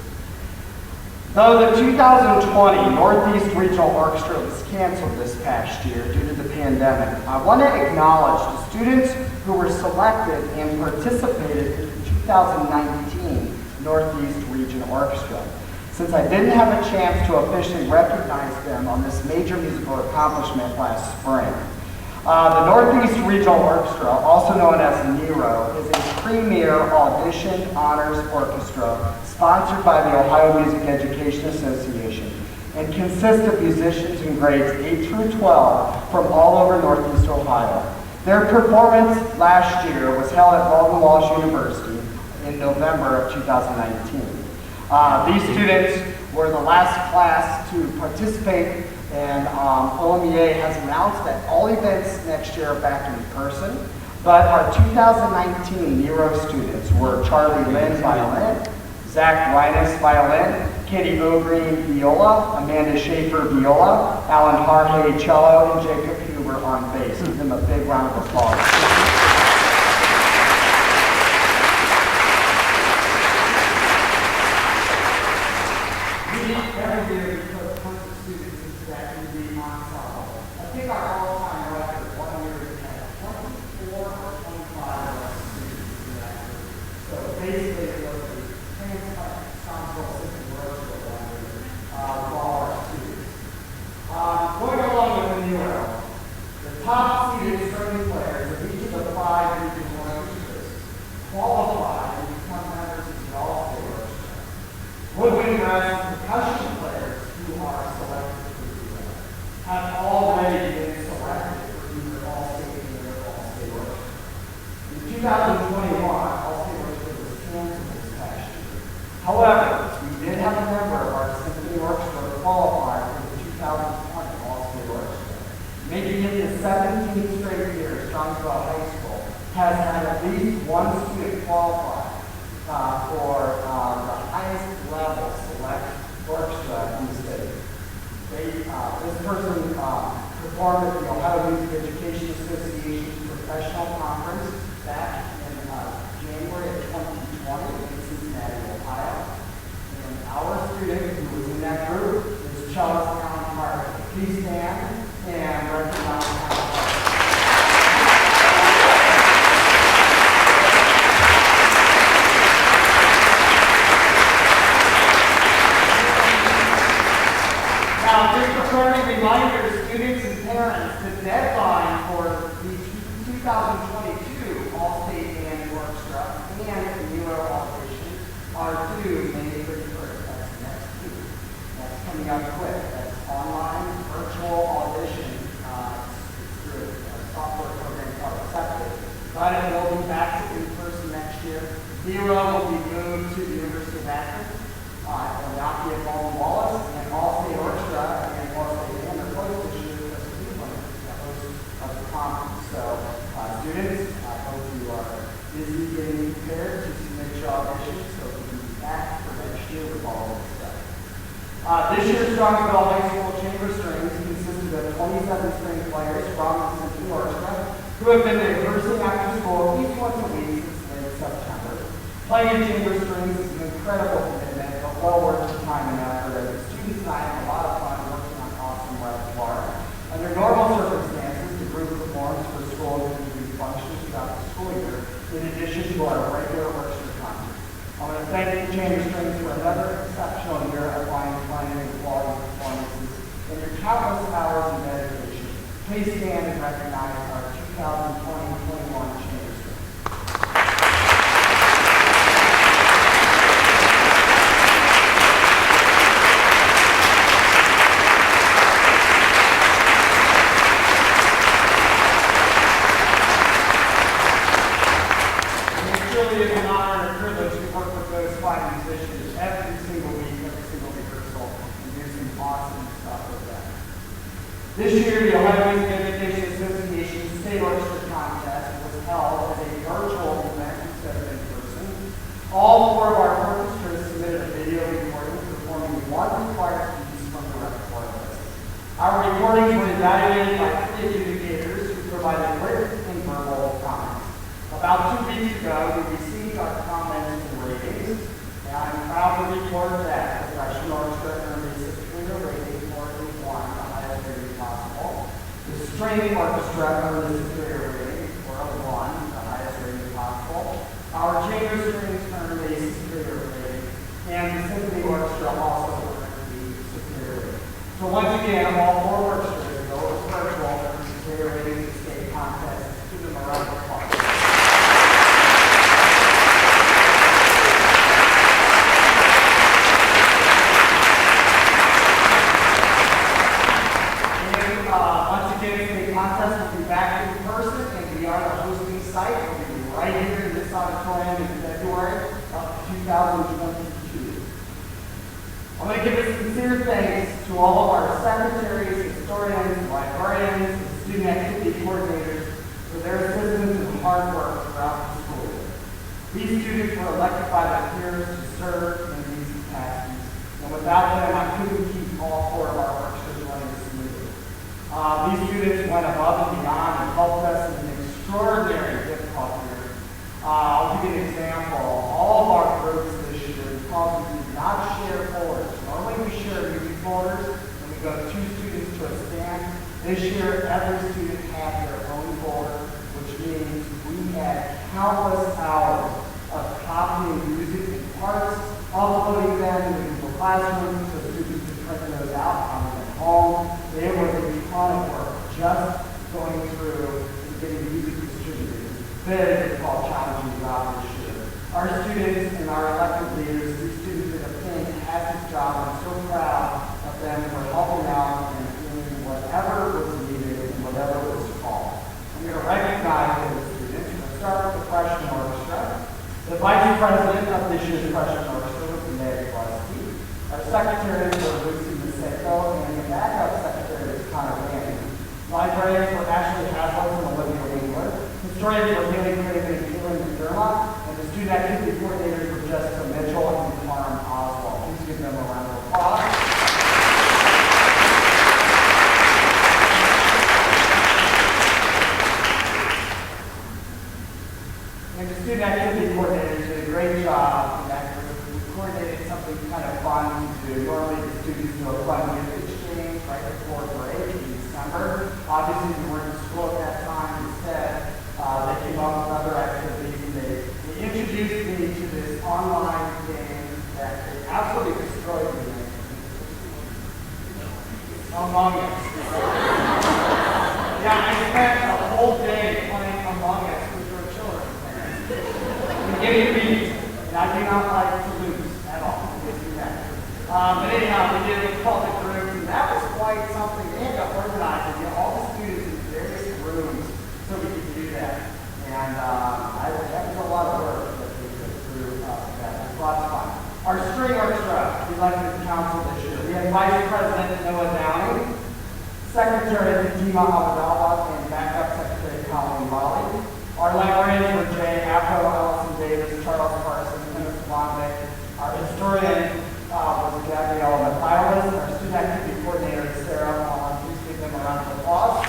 Though the 2020 Northeast Regional Orchestra was canceled this past year due to the pandemic, I want to acknowledge the students who were selected and participated in the 2019 Northeast Regional Orchestra. Since I didn't have a chance to officially recognize them on this major musical accomplishment last spring. The Northeast Regional Orchestra, also known as NERO, is a premier audition honors orchestra sponsored by the Ohio Music Education Association and consists of musicians in grades 8 through 12 from all over Northeast Ohio. Their performance last year was held at Baldwin Walsh University in November of 2019. These students were the last class to participate, and OMEA has announced that all events next year are back in person, but our 2019 NERO students were Charlie Lynn, violin, Zach Linus, violin, Katie O'Green, viola, Amanda Schaefer, viola, Alan Harhay, cello, and Jacob Huber on bass. Give them a big round of applause. Every year we put perfect students into that UV ensemble. I think our all-time record 1 year we had 24 or 25 students in that group. So basically it was a transplant Strongsville system workshop with all our students. Going along with the NERO, the top seeded string players of each of the 5 regional orchestras qualify to become members of the All-State Orchestra. Woodwind brass percussion players who are selected for the event have already been selected for either All-State or All-State Orchestra. In 2021, All-State Orchestra was canceled this past year. However, we did have a member of our symphony orchestra qualify for the 2020 All-State Orchestra. Making it the 17th straight year Strongsville High School has had at least one student qualify for the highest level select orchestra in the state. This person performed at the Ohio Music Education Association's professional conference back in January of 2020 in Cincinnati, Ohio. And our student who was in that group is cellist Alan Harvey. Please stand and recognize Alan Harvey. Now, just a friendly reminder, students and parents, the deadline for the 2022 All-State Band Orchestra and the NERO auditions are due May 31st. That's next week. That's coming up quick. That's online, virtual audition through a software program called Accepted. But it will be back to in-person next year. NERO will be moved to the University of Akron. It will not be at Baldwin Wallace, and All-State Orchestra and All-State Band are both this year because Cleveland is the host of the conference. So, students, I hope you are busy getting prepared to submit your auditions so we can be back for next year with all of this stuff. This year's Strongsville High School Chamber Strings consisted of 27 string players from the Symphony Orchestra who have been rehearsing after school at least once a week since late September. Playing chamber strings is an incredible commitment, but well worth the time and effort. As the students and I have a lot of fun working on awesome repertoire. Under normal circumstances, the group performs for school and community functions throughout the school year, in addition to our regular orchestra concerts. I want to thank the Chamber Strings for another exceptional year of fine and quality performances and your countless hours of dedication. Please stand and recognize our 2020-21 Chamber Strings. This year, the Ohio Music Education Association State Orchestra Contest was held as a virtual event instead of in person. All four of our orchestras submitted a video recording performing one required piece from the repertoire list. Our recordings were evaluated by 3 adjudicators who provided written and verbal comments. About 2 weeks ago, we received our comments and ratings, and I'm proud to report that the freshman orchestra earned a superior rating for a 1, the highest rating possible. The string orchestra earned a superior rating for a 1, the highest rating possible. Our chamber strings earned a superior rating, and the symphony orchestra also earned the superior rating. So once again, all 4 orchestras, though it was virtual, earned superior ratings in the state contest. Give them a round of applause. Contest will be back in person, and we are the hosting site. We'll be right here in this auditorium in February of 2022. I'm going to give a sincere thanks to all of our secretaries, historians, librarians, and student activity coordinators for their assistance and hard work throughout the school year. These students were elected by their peers to serve in these capacities, and without them, I couldn't keep all 4 of our orchestras running smoothly. These students went above and beyond and helped us in an extraordinary difficult year. I'll give you an example. All of our groups this year, because we did not share folders. Normally we share music folders, and we go 2 students to a stand. This year, every student had their own folder, which means we had countless hours of copying music and parts, uploading them into the Google Classroom so students could print those out on their home. It was a ton of work just going through and getting music distributed. Very difficult, challenging job this year. Our students and our elected leaders, these students did a fantastic job. I'm so proud of them for helping out and doing whatever was needed and whatever was called. I'm going to recognize those students. I'm going to start with the freshman orchestra. The vice president of this year's freshman orchestra was Meg Glusky. Our secretaries were Lucy Maseko, and the backup secretary was Connor Manning. Librarians were Ashley Haslam and Olivia Wingler. Historians were Haley Craig and Caitlin McDermott, and the student activity coordinators were Jessica Mitchell and Carm Oswald. Please give them a round of applause. And the student activity coordinators did a great job in that group. We coordinated something kind of fun to do. Normally the students do a fun gift exchange right before break in December. Obviously we weren't in school at that time. Instead, they came up with other activities, and they introduced me to this online game that they absolutely destroyed me. Among Us. Yeah, I spent a whole day playing Among Us with your children. And getting beat, and I do not like to lose at all. But anyhow, we did what's called the group, and that was quite something. They had to organize and get all the students in various rooms so we could do that. And that was a lot of work that we took through that. It was lots of fun. Our string orchestra elected the council this year. We had Vice President Noah Downing, Secretary Fatima Abdallah, and Backup Secretary Colleen Raleigh. Our librarians were Jay Afro, Allison Davis, Charles Carson, Kenneth Blombeck. Our historian was Gabrielle Mathias. Our student activity coordinator is Sarah Mullen. Please give them a round of applause.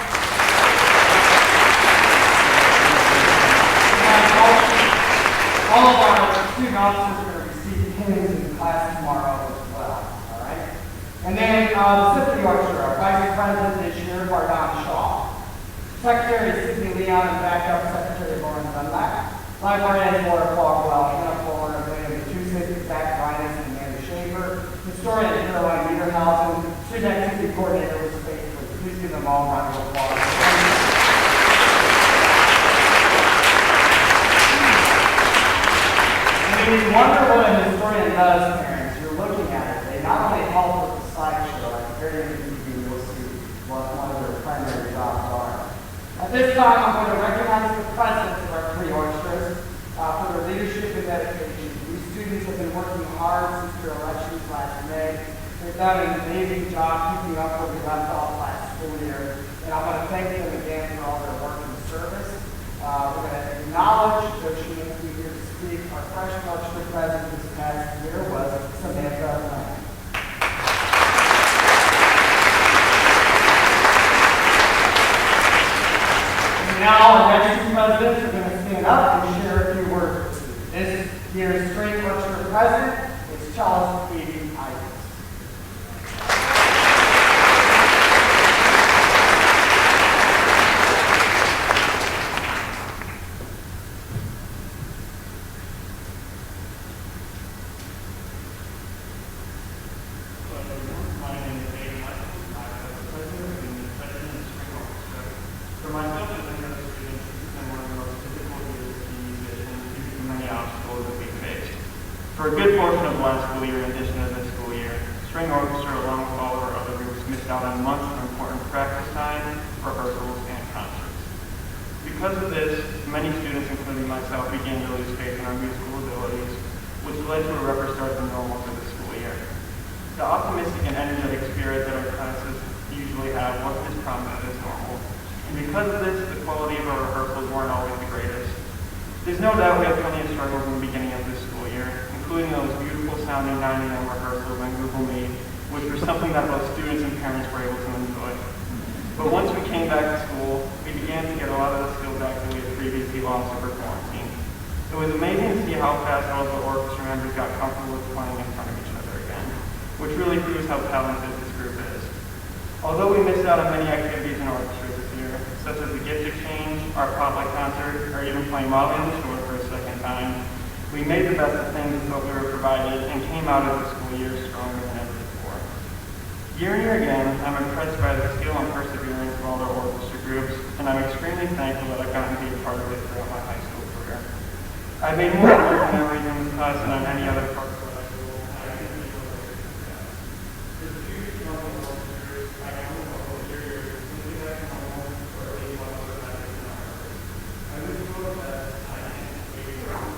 And all of our student officers are going to receive pins in class tomorrow as well. All right. And then the Symphony Orchestra, our Vice President this year, Bardon Shaw. Secretary Sydney Leon and Backup Secretary Lauren Dunlap. Librarians Laura Caldwell, Hannah Fuller, William Matusik, Zach Linus, and Amanda Schaefer. Historian Caroline Niederhausen. Student activity coordinator was Faith. Please give them all a round of applause. And if you wonder what a historian does, parents, you're looking at it. They not only help with the slideshow, like very easy, you'll see what one of their primary jobs are. At this time, I'm going to recognize the presidents of our 3 orchestras for their leadership and dedication. These students have been working hard since their elections last May. They've done an amazing job keeping up where we left off last school year. and I want to thank them again for all their work and service. We're going to acknowledge, though she didn't be here to speak, our freshman orchestra president this past year was Samantha Lang. Now our next two presidents are going to stand up and share a few words. This year's string orchestra president is Charles Katie Isaacs. For a good portion of last school year, in addition to this school year, string orchestra, along with all of our other groups, missed out on months of important practice time, rehearsals, and concerts. Because of this, many students, including myself, began to lose faith in our musical abilities, which led to a rougher start than normal for the school year. The optimistic and energetic spirit that our classes usually have wasn't as prominent as normal, and because of this, the quality of our rehearsals weren't always the greatest. There's no doubt we had plenty of struggles in the beginning of this school year, including those beautiful sounding 9 a.m. rehearsals on Google Meet, which were something that both students and parents were able to enjoy. But once we came back to school, we began to get a lot of the skills back that we had previously lost over quarantine. It was amazing to see how fast all of the orchestra members got comfortable with playing in front of each other again, which really proves how talented this group is. Although we missed out on many activities in orchestra this year, such as the gift exchange, our potluck concert, or even playing Molly on the Shore for a second time, we made the best of things with what we were provided and came out of the school year stronger than ever before. Year and year again, I'm impressed by the skill and perseverance of all our orchestra groups, and I'm extremely thankful that I've gotten to be a part of it throughout my high school career. I've made more American memories in this class than on any other part of high school. There's a huge amount of orchestras I can remember years simply back home or at least one of the practice in our efforts. I wish you all the best. I can't wait for you.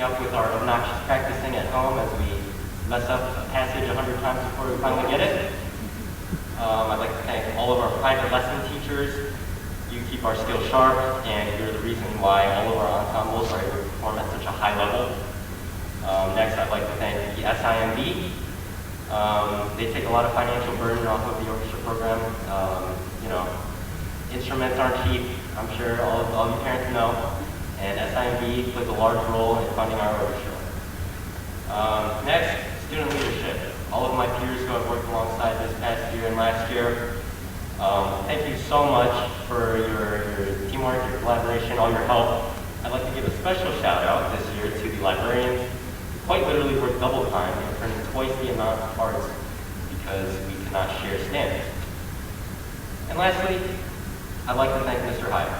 Up with our obnoxious practicing at home as we mess up a passage 100 times before we finally get it. I'd like to thank all of our private lesson teachers. You keep our skills sharp, and you're the reason why all of our ensembles are able to perform at such a high level. Next, I'd like to thank the SIMB. They take a lot of financial burden off of the orchestra program. You know, instruments aren't cheap. I'm sure all you parents know. And SIMB plays a large role in funding our orchestra. Next, student leadership. All of my peers who I've worked alongside this past year and last year, thank you so much for your teamwork, your collaboration, all your help. I'd like to give a special shout out this year to the librarians, who quite literally worked double time and printed twice the amount of parts because we could not share stands. And lastly, I'd like to thank Mr. Hyde.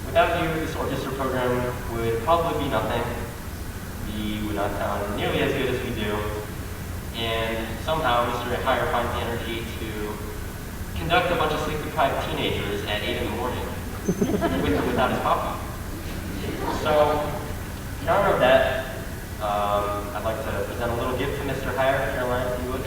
Without you, this orchestra program would probably be nothing. We would not sound nearly as good as we do. And somehow Mr. Heyer finds the energy to conduct a bunch of sleep-deprived teenagers at 8 in the morning, with or without his coffee. So, in honor of that, I'd like to present a little gift to Mr. Heyer, Caroline, if you would.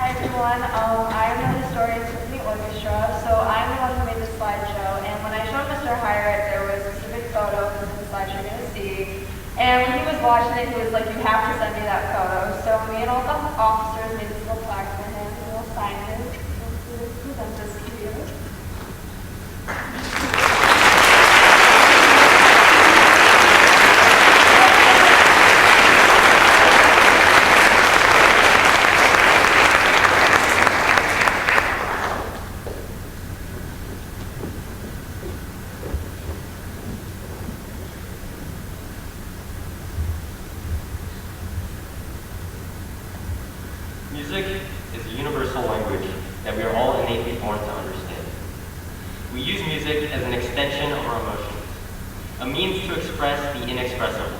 Hi everyone, I am the historian for the orchestra, so I'm the one who made the slideshow, and when I showed Mr. Heyer it, there was a specific photo in the slideshow And when he was watching it, he was like, you have to send me that photo. So me and all the officers made this little plaque for him, and we'll sign it. We'll present this to you. Music is a universal language that we are all innately born to understand. We use music as an extension of our emotions, a means to express the inexpressible.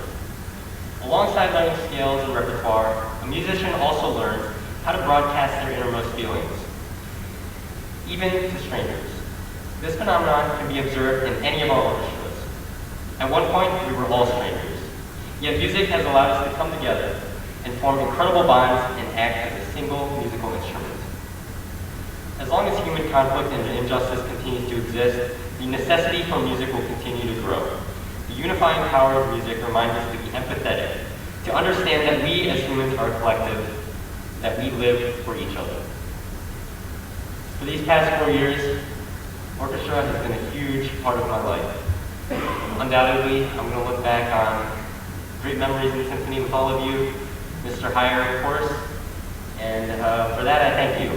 Alongside learning scales and repertoire, a musician also learns how to broadcast their innermost feelings, even to strangers. This phenomenon can be observed in any of our orchestras. At one point, we were all strangers, yet music has allowed us to come together and form incredible bonds and act as a single musical instrument. As long as human conflict and injustice continues to exist, the necessity for music will continue to grow. The unifying power of music reminds us to be empathetic, to understand that we as humans are a collective, that we live for each other. For these past 4 years, orchestra has been a huge part of my life. Undoubtedly, I'm going to look back on great memories in symphony with all of you, Mr. Heyer, of course, and for that I thank you.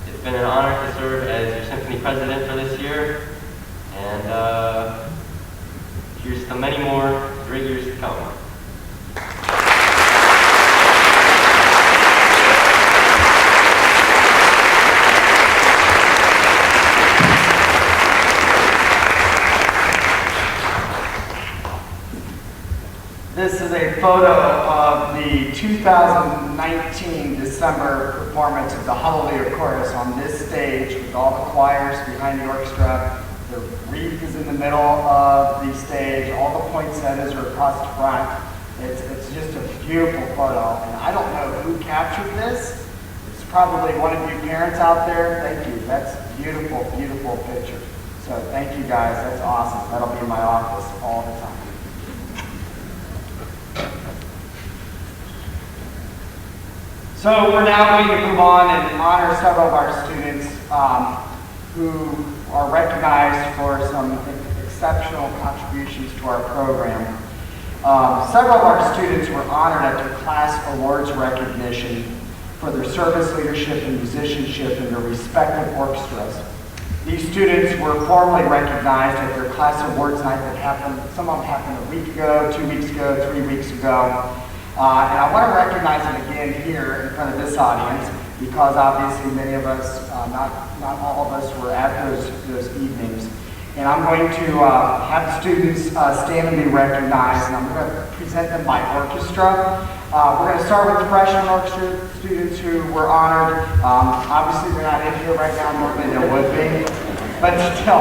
It's been an honor to serve as your symphony president for this year, and here's to many more great years to come. This is a photo of the 2019 December performance of the Hallelujah Chorus on this stage with all the choirs behind the orchestra. The wreath is in the middle of the stage. All the poinsettias are across the front. It's just a beautiful photo. And I don't know who captured this. It's probably one of you parents out there. Thank you. That's a beautiful, beautiful picture. So thank you guys. That's awesome. That'll be in my office all the time. So we're now going to move on and honor several of our students who are recognized for some exceptional contributions to our program. Several of our students were honored at their class awards recognition for their service, leadership, and musicianship in their respective orchestras. These students were formally recognized at their class awards night that happened, some of them happened a week ago, 2 weeks ago, 3 weeks ago. And I want to recognize them again here in front of this audience because obviously many of us, not all of us were at those evenings. And I'm going to have the students stand and be recognized, and I'm going to present them by orchestra. We're going to start with the freshman orchestra students who were honored. Obviously they're not in here right now, normally they would be, but still.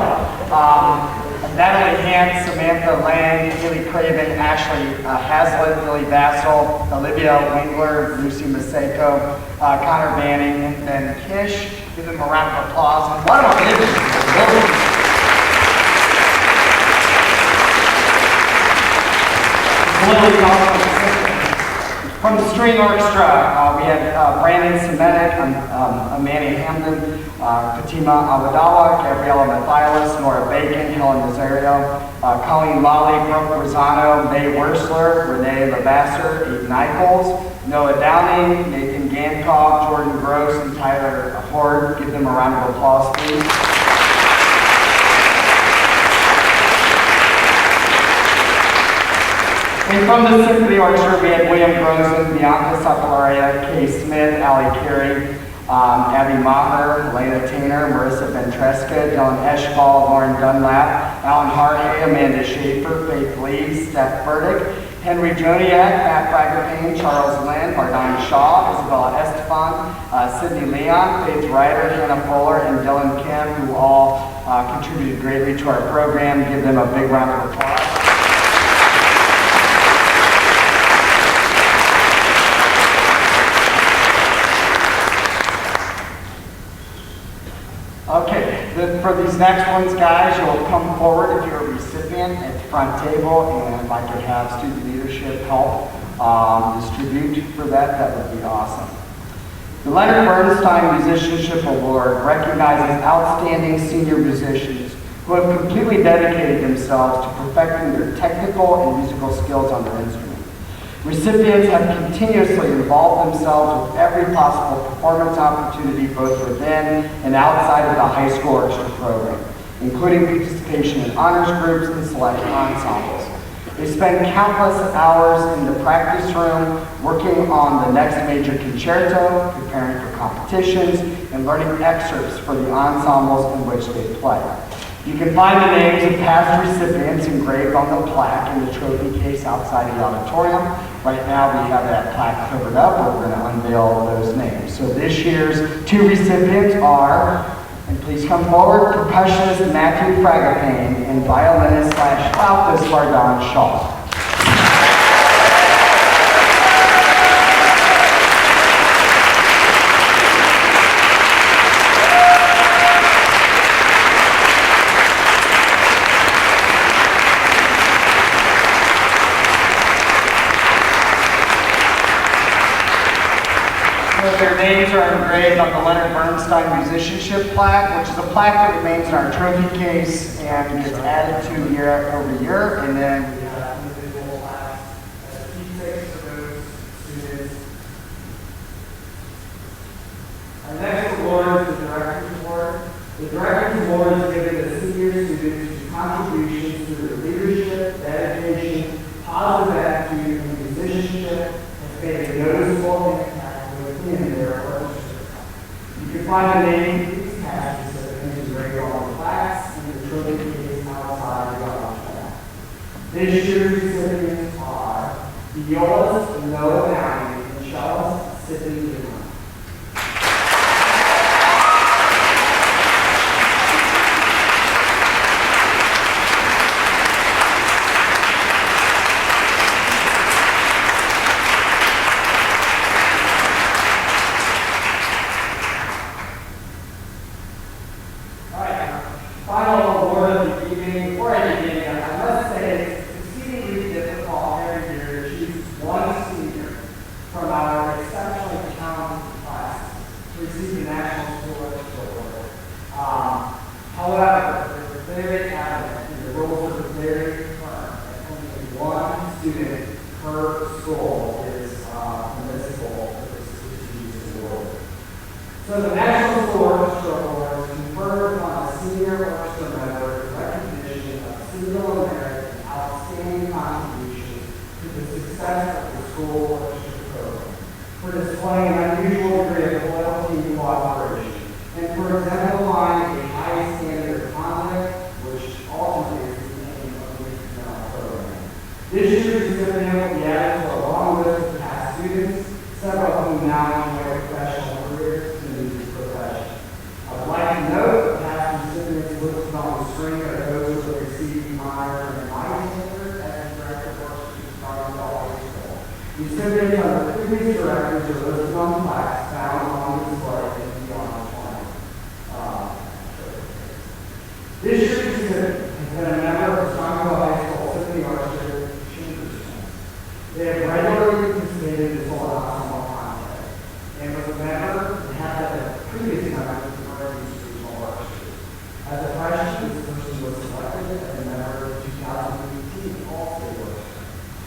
Natalie Hand, Samantha Lang, Haley Craven, Ashley Hazlitt, Billy Vassell, Olivia Winkler, Lucy Maseko, Connor Manning, and Ben Kish. Give them a round of applause. And why don't we give From the string orchestra, we had Brandon Semenik, Manny Hamden, Fatima Awadawa, Gabriela Mathias, Nora Bacon, Helen Rosario, Colleen Lawley, Brooke Rosano, May Wursler, Renee Lavasser, Eve Nichols, Noah Downing, Nathan Gancock, Jordan Gross, and Tyler Horde. Give them a round of applause, please. And from the Symphony Orchestra, we had William Grosen, Bianca Sacalaria, Kay Smith, Allie Carey, Abby Maher, Elena Tainer, Marissa Ventresca, Dylan Eschball, Lauren Dunlap, Alan Harhay, Amanda Schaefer, Faith Lee, Steph Burdick, Henry Joniak, Matt Baggerpain, Charles Lynn, Bardine Shaw, Isabella Estefan, Sydney Leon, Faith Ryder, Hannah Fuller, and Dylan Kim, who all contributed greatly to our program. Give them a big round of applause. Okay, the for these next ones, guys, you'll come forward if you're a recipient at the front table, and I could have student leadership help distribute for that. That would be awesome. The Leonard Bernstein Musicianship Award recognizes outstanding senior musicians who have completely dedicated themselves to perfecting their technical and musical skills on their instrument. Recipients have continuously involved themselves with every possible performance opportunity both within and outside of the high school orchestra program, including participation in honors groups and select ensembles. They spend countless hours in the practice room working on the next major concerto, preparing for competitions, and learning excerpts for the ensembles in which they play. You can find the names of past recipients engraved on the plaque in the trophy case outside the auditorium. Right now we have that plaque covered up. We're going to unveil those names. So this year's two recipients are, and please come forward, percussionist Matthew Fragapane and violinist / flautist Vardon Shaw. Their names are engraved on the Leonard Bernstein Musicianship plaque, which is a plaque that remains in our trophy case and gets added to year over year. And then we have individual plaques as keepsakes for those students. Our next award is the Director's Award. The Director's Award is given to senior students whose contributions to their leadership, dedication, positive attitude, and musicianship has made a noticeable impact in their orchestra. You can find the name of these past recipients engraved on the plaques and the trophy case outside the auditorium. This year's recipients are violist Noah Downing and cellist Sydney Lehman. So the National School Orchestra Award is conferred upon a senior orchestra member in recognition of single merit and outstanding contributions to the success of the school orchestra program, for displaying an unusual degree of loyalty and cooperation, and for exemplifying a high standard of conduct, which ultimately is the aim of the instrumental program. This year's recipient will be added to a long list of past students, several of whom now enjoy professional careers. I would like to note that past recipients listed on the screen are those who have received honors and my standard as director of orchestra starting high school. Recipients of the previous directors are listed on plaques found on display in the auditorium. This year's recipient has been a member of Strongsville High School Symphony Orchestra Chambers. They have regularly participated in this whole ensemble contest and was a member and had a previous member of the regional orchestras. As a freshman, this person was selected as a member of the 2018 All-State Orchestra.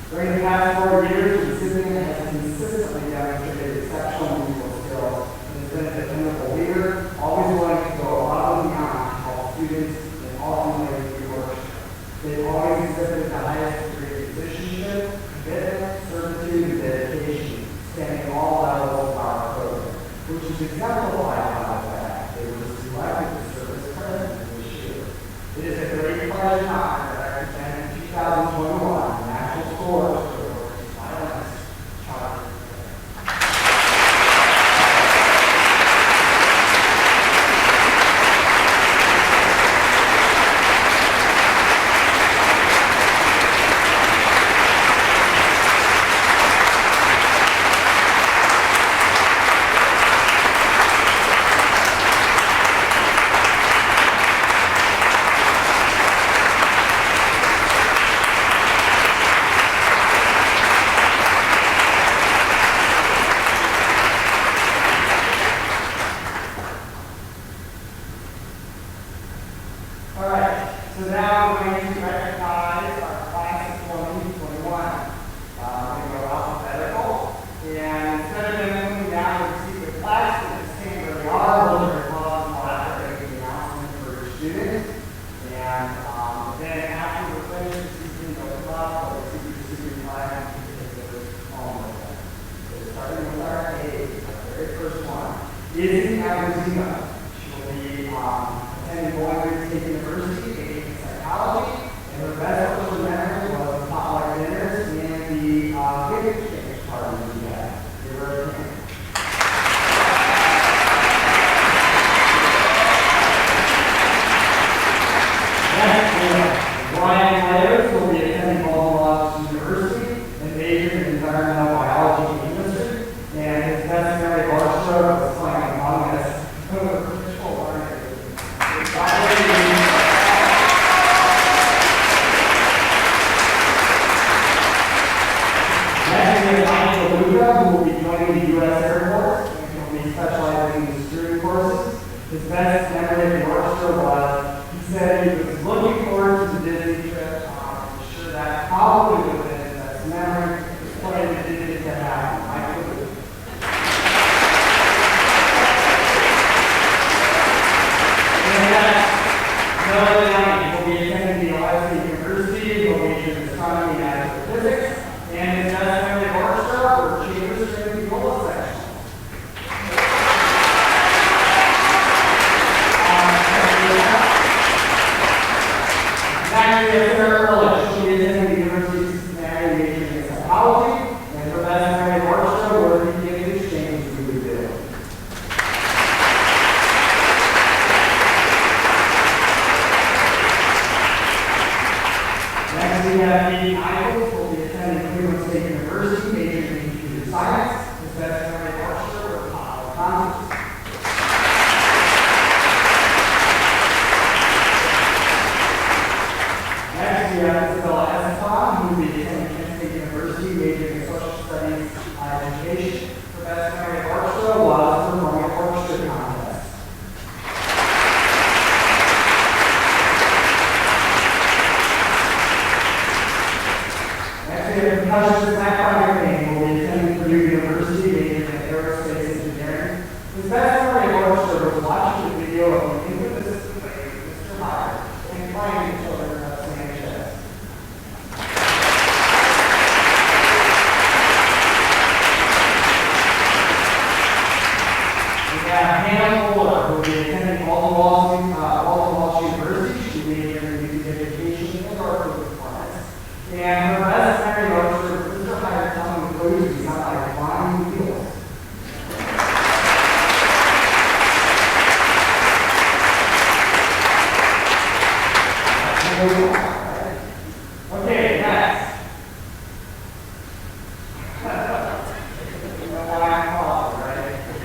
During the past 4 years, the recipient has consistently demonstrated exceptional musical skills and has been a dependable leader, always willing to go above and beyond to help students and ultimately the orchestra. They've always exhibited the highest degree of musicianship, commitment, certitude, and dedication, spanning all levels of our program, which is exemplified by the fact they were selected to serve as president this year. It is a great pleasure and honor that I present in 2021 the National School Orchestra Award to violinist Charlie. Magazine. She'll be attending Boeing State University, majoring in psychology, and her best personal memory was the potluck dinners and the gift exchange parties we had. Give her a hand. Brian Layers will be attending Baltimore University and majoring in environmental biology and chemistry, and his best memory of Orchestra was playing Among Us. Next, we have Michael Luca, who will be joining the U.S. Air Force, and he'll be specializing in steering courses. His best memory of the orchestra was, he said he was looking forward to the Disney trip. I'm sure that probably would have been his best memory. His plane that didn't get to happen. Michael Luca. Noah Downey will be attending the Alaska University, will major in astronomy and astrophysics, and his best memory of orchestra were chamber string viola sections. Next, we have Sarah Ehrlich. She is attending the University of Cincinnati, majoring in psychology, and her best memory of orchestra were the gift exchanges we would do. Next, we have Dean Ives, who will be attending Cleveland State University, majoring in computer science. His best memory of orchestra were concerts. Next, we have Isabella Estefan, who will be attending Kent State University, majoring in social studies and education. Her best memory of orchestra was performing an orchestra contest. Next, we have percussionist Zach Roderick, who will be attending Purdue University, majoring in aerospace engineering. His best memory of orchestra was watching the video of the infamous Mr. Meyer and playing the children of Sanchez. We have Hannah Fuller, who will be attending Baltimore University. She majored in music education and orchestra performance. And her best memory of orchestra was Mr. Meyer telling the blues to sound like flying wheels. Okay, next.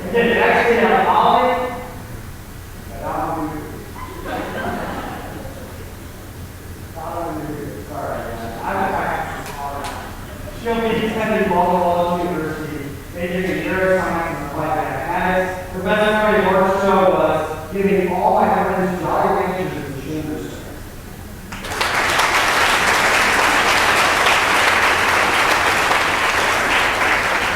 Okay, next we have Holly. She'll be attending Baltimore University, majoring in neuroscience and applied mathematics. Her best memory of orchestra was giving all my friends jolly ranges in the chamber strings.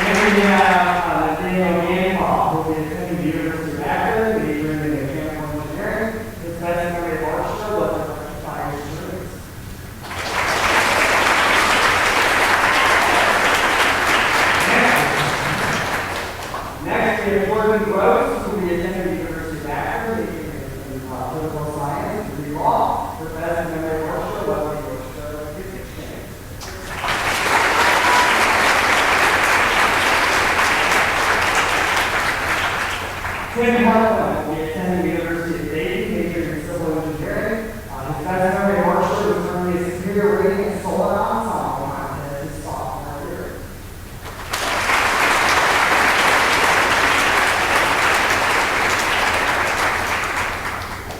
And we have Daniel Gainfall, who will be attending the University of Akron, majoring in mechanical engineering. His best memory of orchestra was the rectifying strings. Next, we have Jordan Gross, who will be attending the University of Akron, majoring in political science and law. Her best memory of orchestra was the orchestra gift exchange. Tim Hartman will be attending the University of Dayton, majoring in civil engineering. His best memory of orchestra was earning a superior rating in solo ensemble contest his sophomore year.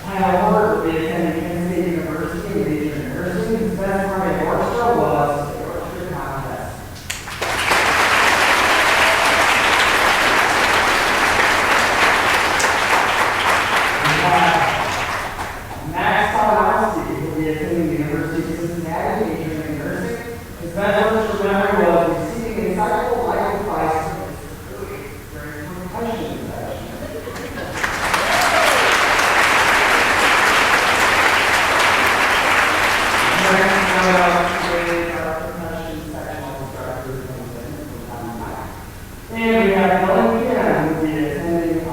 Kyle Hort will be attending Kent State University, majoring in nursing. His best memory of orchestra was the orchestra contest. Max Podolsky will be attending the University of Cincinnati, majoring in nursing. His best orchestra memory was receiving insightful life advice from Mr. Curley during a percussion session. And we have Helen Kim, who will be attending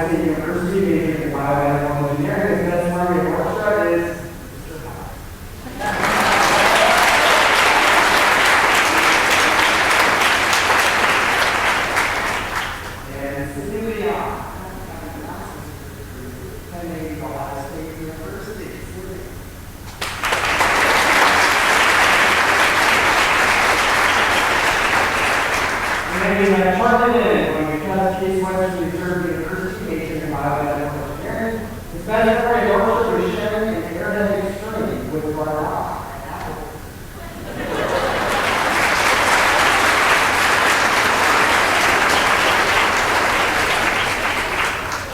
State University, majoring in biomedical engineering. His best memory of orchestra is Mr. Howard. And Sydney Leon, attending Ohio State University. Sydney. And then we have Charlie Lynn, when we got Case Western Reserve University, majoring in biomedical engineering. His best memory of orchestra was sharing an aerodynamic extreme with Barra.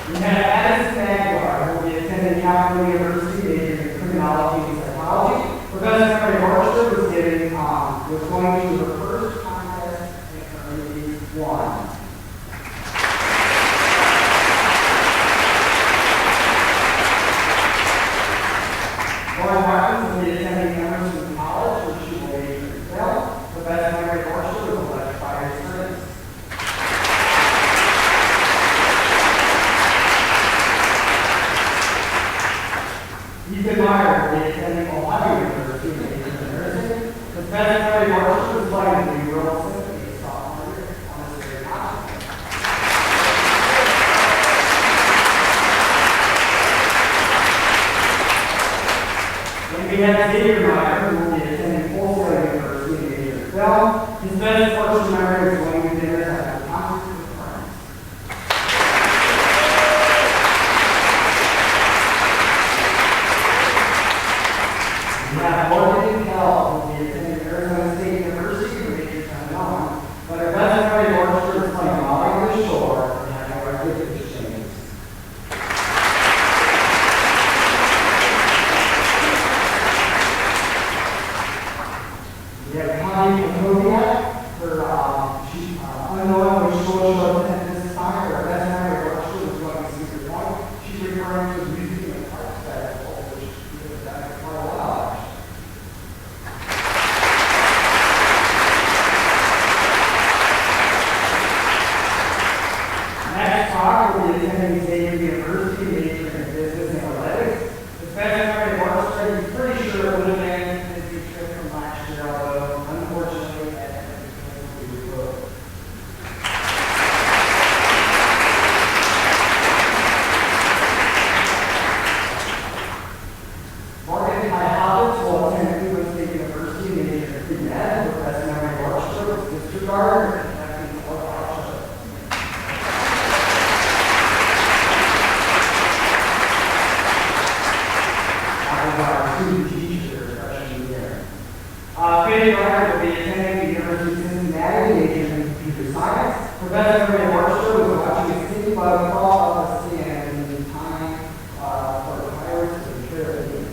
We have Addison Aguilar, who will be attending Capital University, majoring in criminology and psychology. Her best memory of orchestra was going to her first contest and earning one. Lauren Martins will be attending Emerson College, where she will major in film. Her best memory of orchestra was electrified strings. Ethan Meyer will be attending Ohio University, majoring in nursing. His best memory of orchestra was playing the New World Symphony sophomore year on his very concert. And we have Xavier Meyer, who will be attending Orchestra University, majoring in film. His best orchestra memory is going to dinner after concerts with friends. We have Morgan Kell, who will be attending Arizona State University, majoring unknown, but her best memory of orchestra is playing Molly on the Shore and having our good exchange. We have Connie Kakoviak, she's unknown which school she'll attend this time, but her best memory of orchestra was going to Cedar Point. She's referring to the Music in the Park Festival, which we have done for quite a while. Max Fox will be attending Xavier University, majoring in business analytics. His best memory of orchestra, he's pretty sure it would have been his big trip from last year, although unfortunately that ended because we were booked. Morgan Hobbits will attend Cleveland State University, majoring in pre-med. Her best memory of orchestra was disregard and having four orchestra. Our two teachers freshman year. Faye Bryant will be attending the University of Cincinnati, majoring in computer science. Her best memory of orchestra was watching a city by the fall of the CN in time for Pirates of the Caribbean.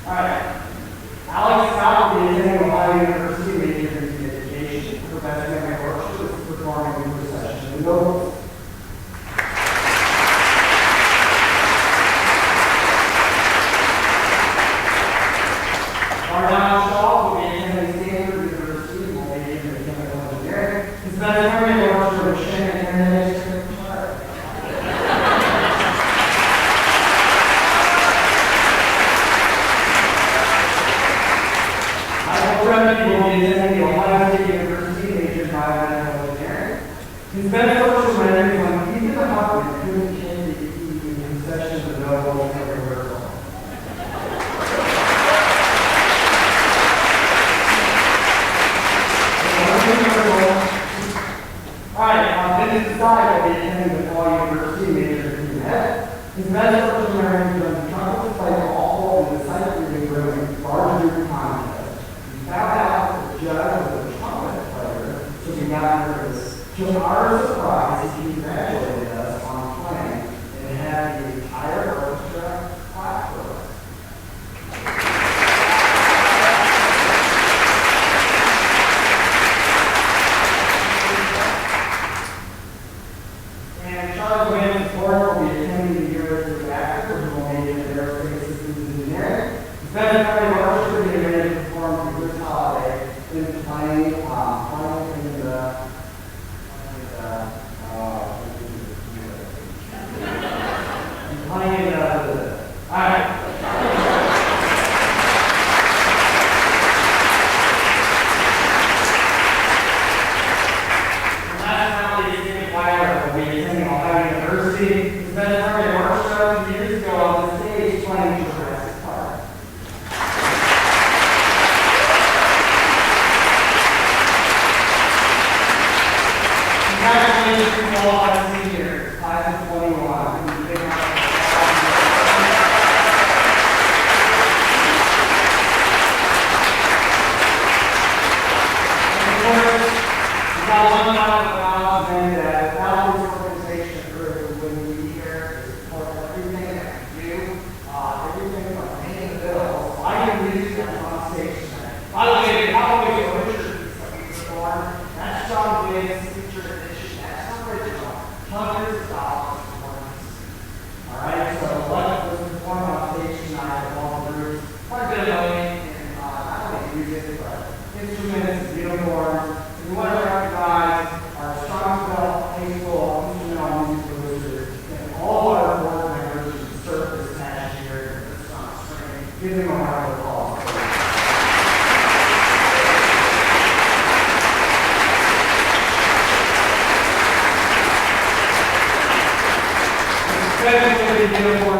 Alright. Alex Scott will be attending Ohio University, majoring in education. Her best memory of orchestra was performing in procession and nobles. Arnell Shaw will be attending Stanford University and will major in chemical engineering. His best memory of orchestra was sharing internet experience. Michael Remedy will be attending the Ohio State University, majoring in biomedical engineering. His best orchestra memory is when Ethan Huffman couldn't change the key in concessions of no rehearsal. Alright, Dennis Desai will be attending the Fall University, majoring in pre-med. His best orchestra memory is when the trumpet played all in the sight reading room in large group contest. He found out that the judge was a trumpet player, so we got nervous. To our surprise, he congratulated us on playing and had the entire orchestra clap for us. And Charles Williams Ford will be attending the University of Africa, who will major in aerospace systems engineering. His best memory of orchestra being ready to perform got one final acknowledgement that without this organization group, we wouldn't be here to support everything that we do, everything from paying the bills. I can use that on stage tonight. By the way, the Cowboys Orchestra piece that we performed, that's John Wiggins' feature edition. That's original. Hundreds of dollars for one piece. All right, so what was performed on stage tonight with all the groups, quite a bit of money in not only music, but instruments, uniforms. We want to recognize our Strongsville High School instrumental music producers and all our board members who served this past year in this spring. Give them a round of applause. Especially the uniform